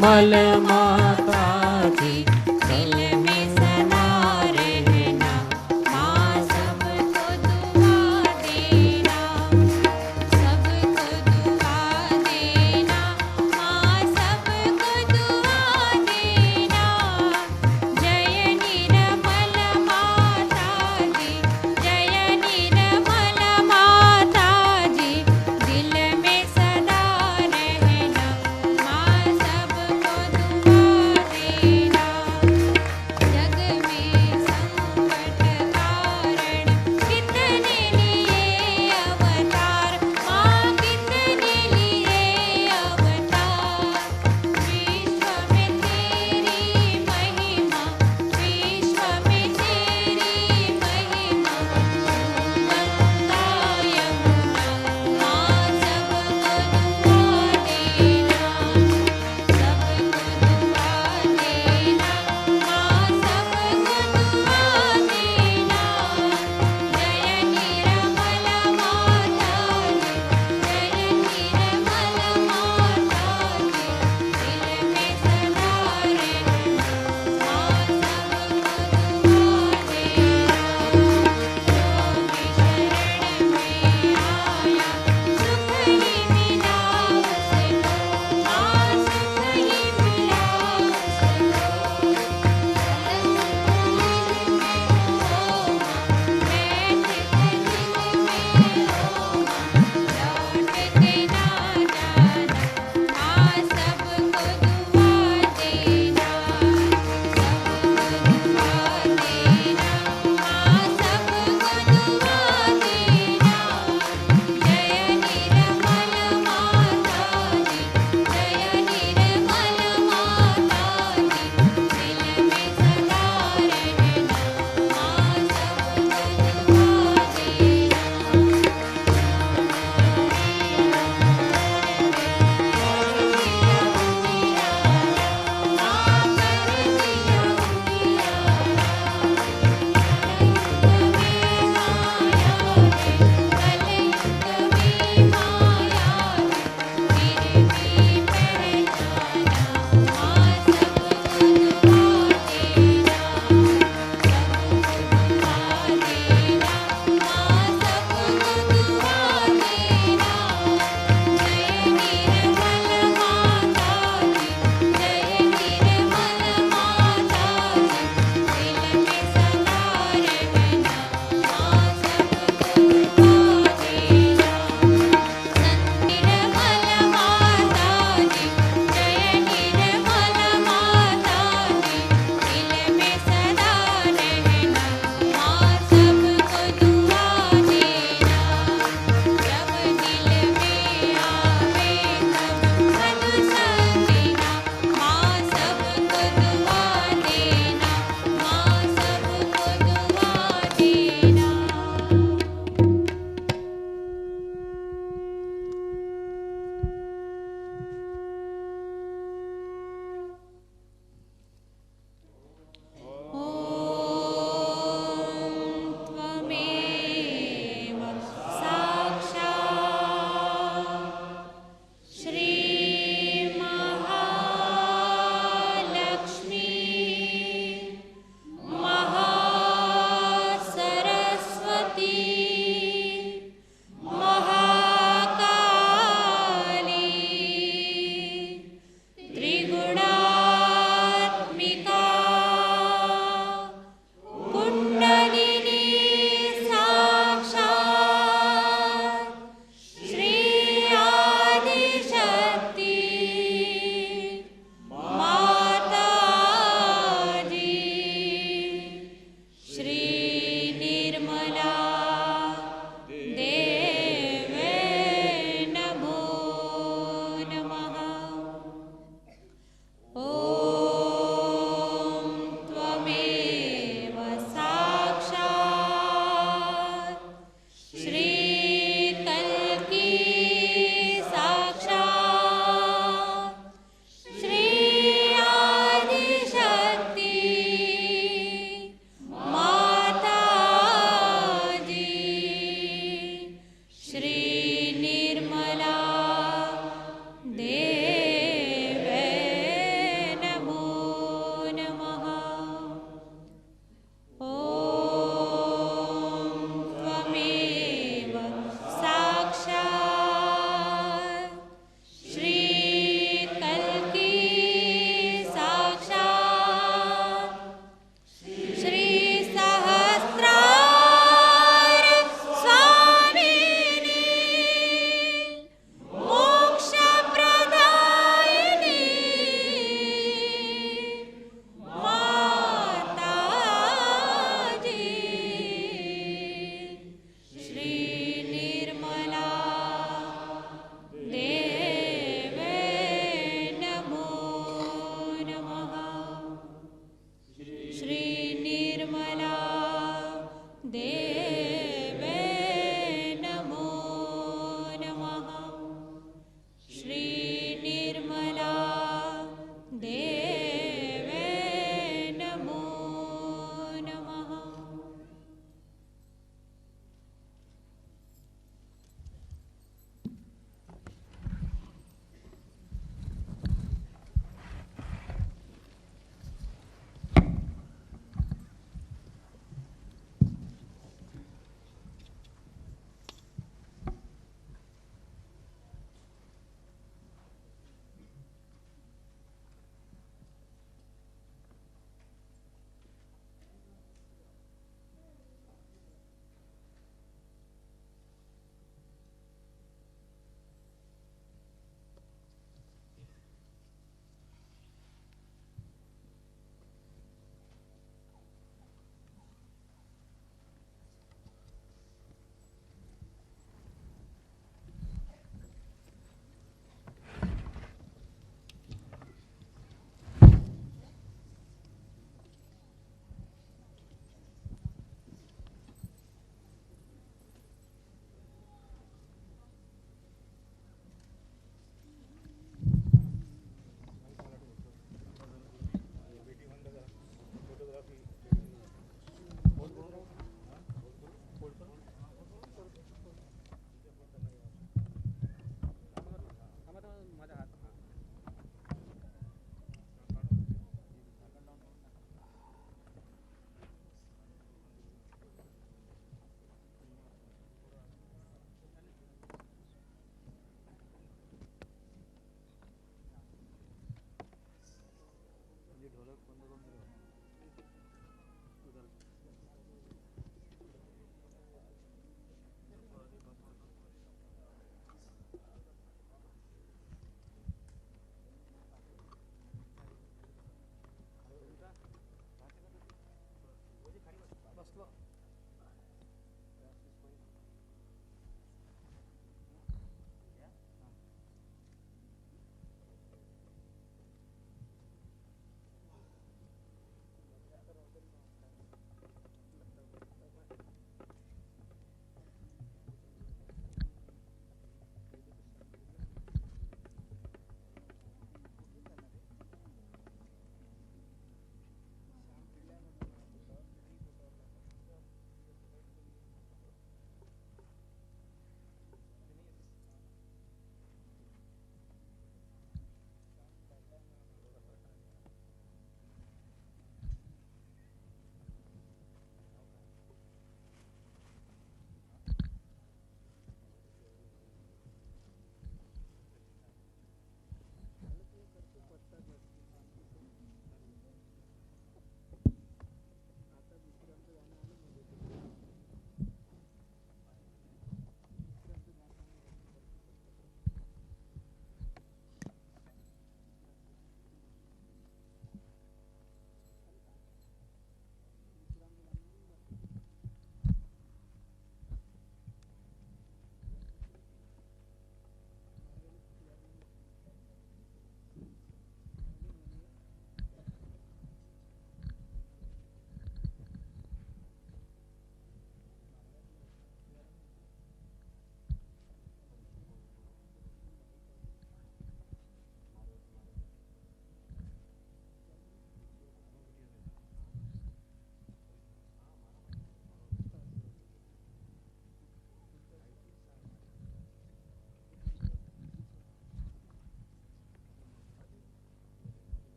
निर्मल माता जी दिल में सदा रहना माँ सबको दुआ देना सबको दुआ देना माँ सबको दुआ देना जय निर्मल माता जी जय निर्मल माता जी दिल में सदा रहना माँ सबको दुआ देना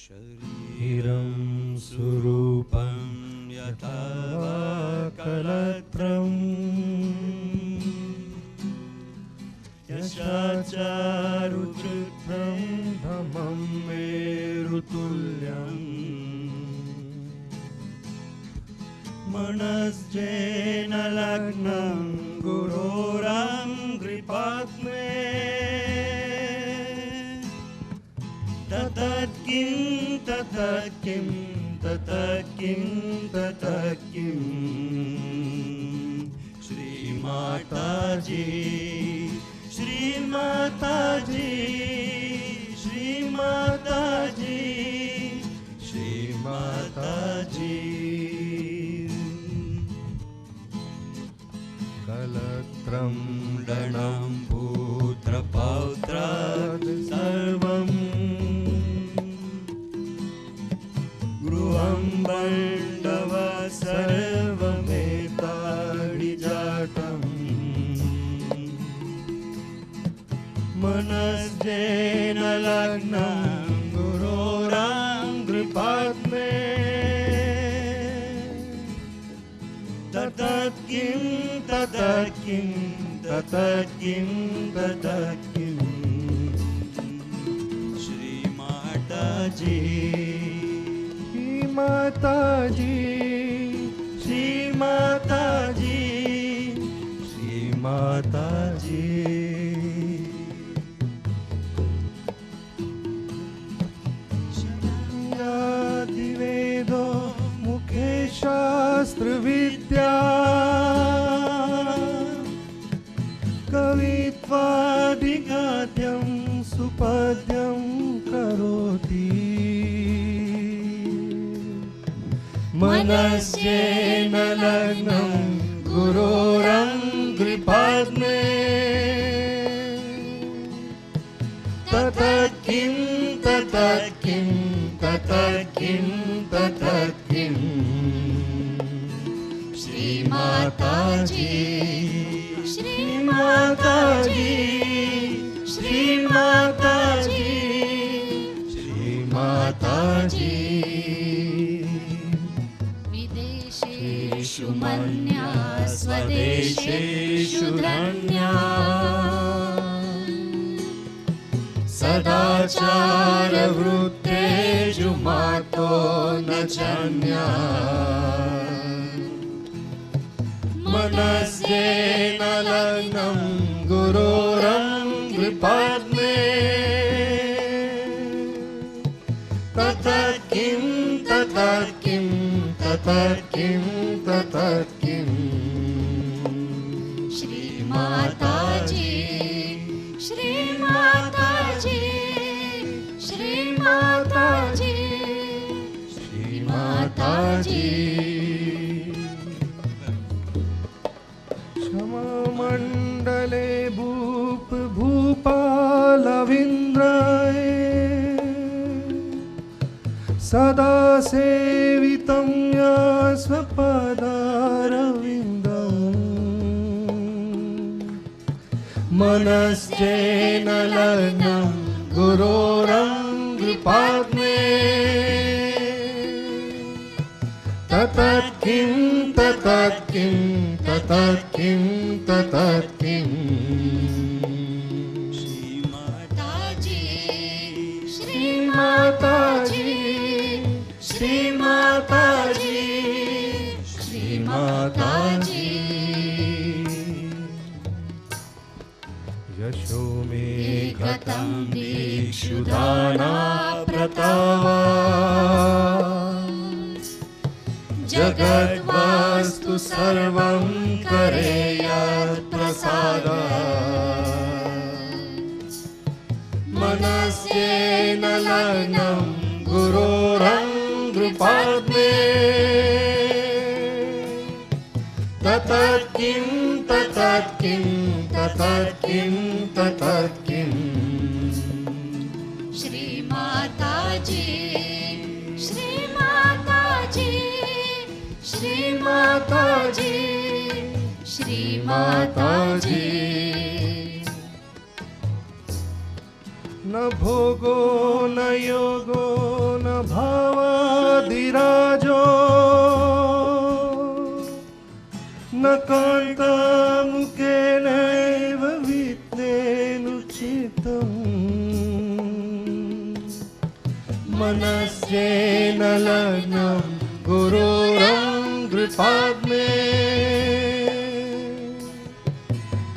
शरीरं स्वरूपं यथा वा कलत्रम् यशाचारुचित्रं धमं मेरुतुल्यम् मनस्जेन लग्नं गुरोरङ्घ्रिपाग्ने ततत्किं ततत्किं ततत्किं ततत्किं श्रीमाताजी श्रीमाताजी श्रीमाताजी श्रीमाताजी कलत्रं डणं पुत्रपौत्रात् सर्वम् गृहं बण्डव सर्वमेताडिजातम् मनस्जेन लग्नं गुरोरङ्घ्रिपाग्ने ततत्किं ततत्किं ततत्किं ततत्किं श्रीमाताजी श्रीमाताजी श्रीमाताजी श्रीमाताजी शरण्यादिवेदो मुखे शास्त्रविद्या कवित्वादिगाद्यं सुपद्यं करोति मनस्येन लग्नं गुरोरङ्घ्रिपाग्ने ततत्किं ततत्किं ततत्किं ततत्किं श्रीमाताजी श्रीमाताजी श्रीमाताजी श्रीमाताजी
विदेशेषु मन्या स्वदेशेषु धन्या
सदाचारवृत्तेषु मातो न चन्या मनस्येन लग्नं गुरोरङ्घ्रिपाग्ने ततत्किं ततत्किं ततत्किं ततत्किं
श्रीमाताजी श्रीमाताजी श्रीमाताजी
श्रीमाताजी क्षममण्डले भूप भूपालविन्द्राय सदा सेवितं या स्वपदारविन्दम् मनस्येन लग्नं गुरोरङ्घ्रिपाग्ने ततत्किं ततत्किं ततत्किं ततत्किं
श्रीमाताजी
श्रीमाताजी श्रीमाताजी श्रीमाताजी यशो मे गतं दीक्षुदाना प्रतावा जगद्वास्तु सर्वं करेयात् प्रसादात् मनस्येन लग्नं गुरोरङ्घ्रिपाग्ने ततत्किं ततत्किं ततत्किं ततत्किं
श्रीमाताजी श्रीमाताजी श्रीमाताजी श्रीमाताजी
न भोगो न योगो न भावादिराजो न कान्तामुखेनैव वित्तेनुचितम् मनस्येन लग्नं गुरोरङ्घ्रिपाग्ने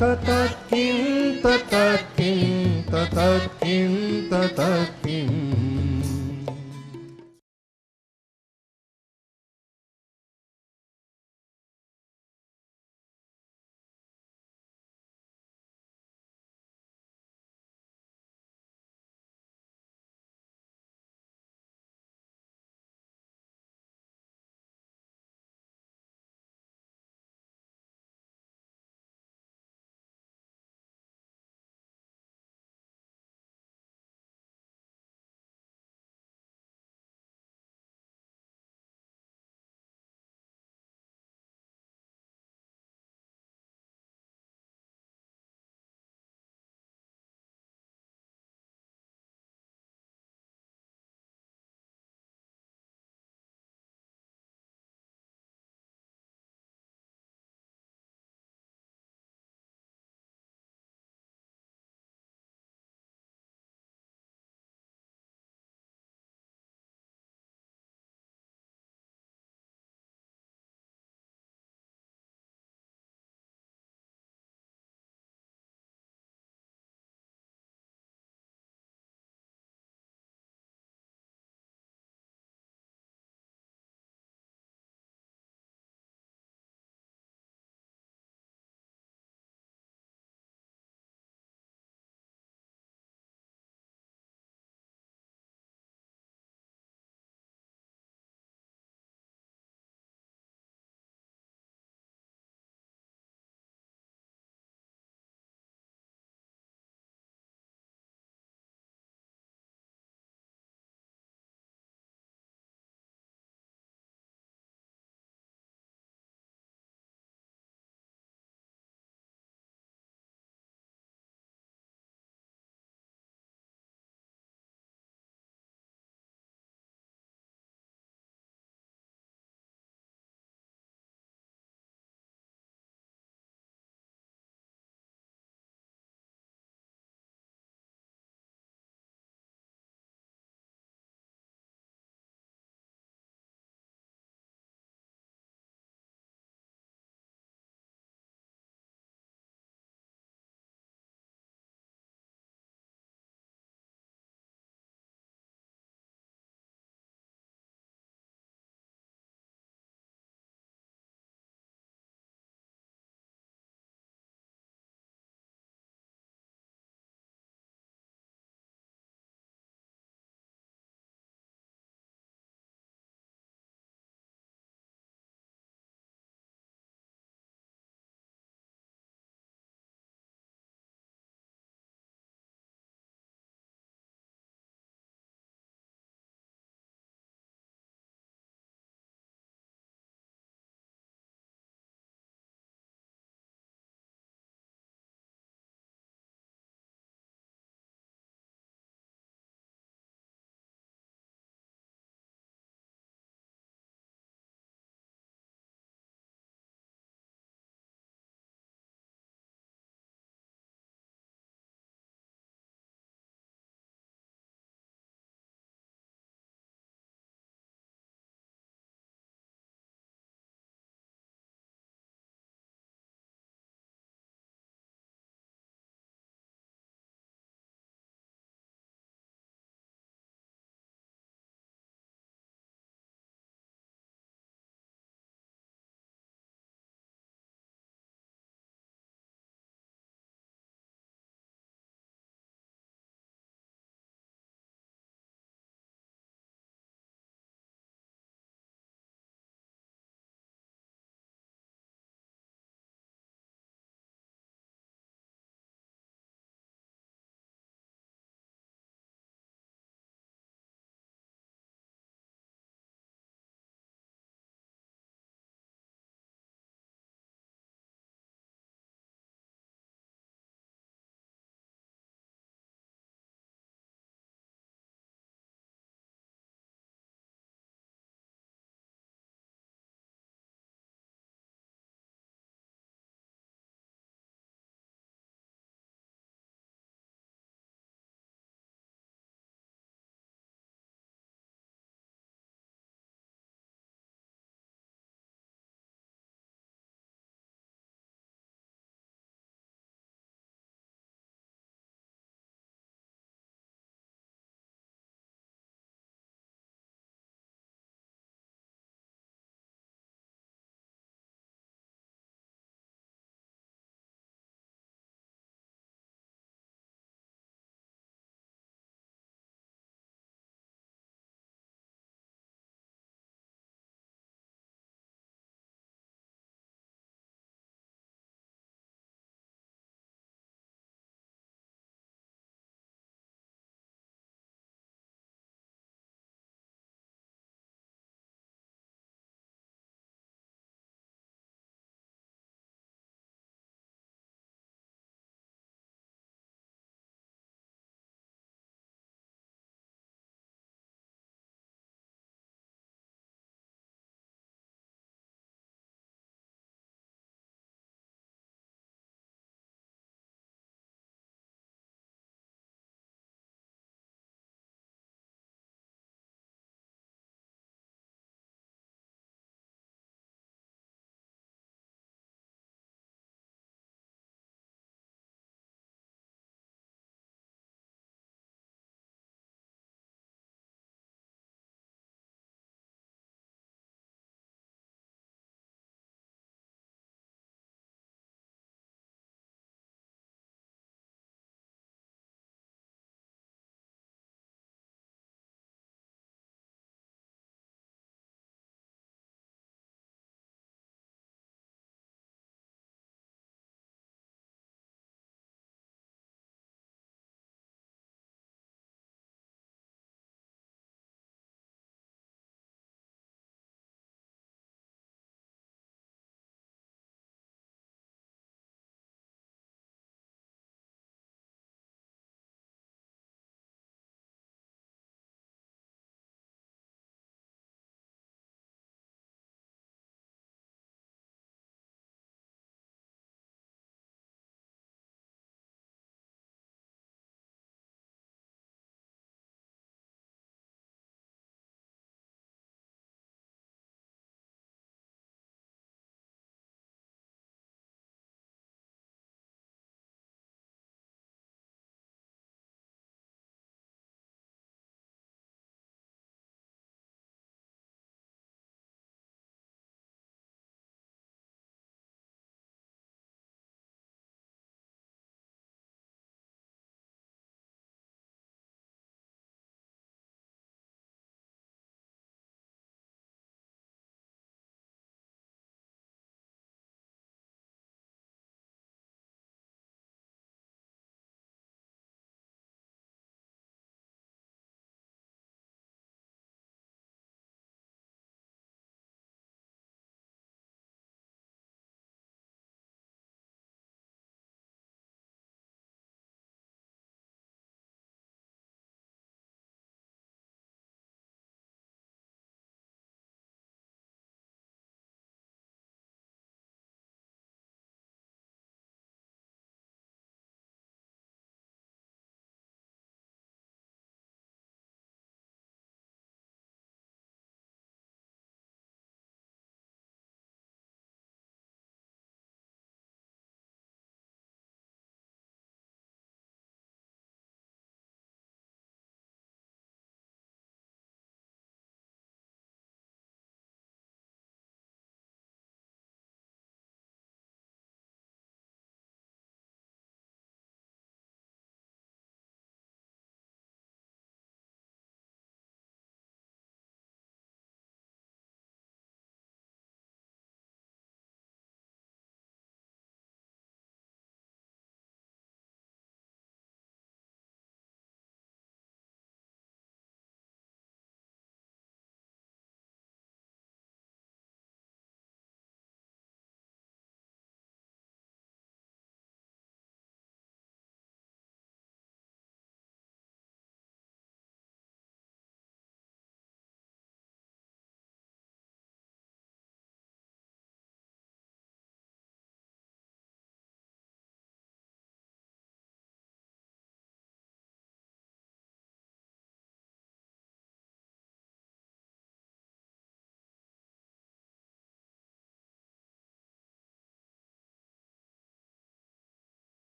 ततत् किं ततत् किं ततत् किं ततत् किम्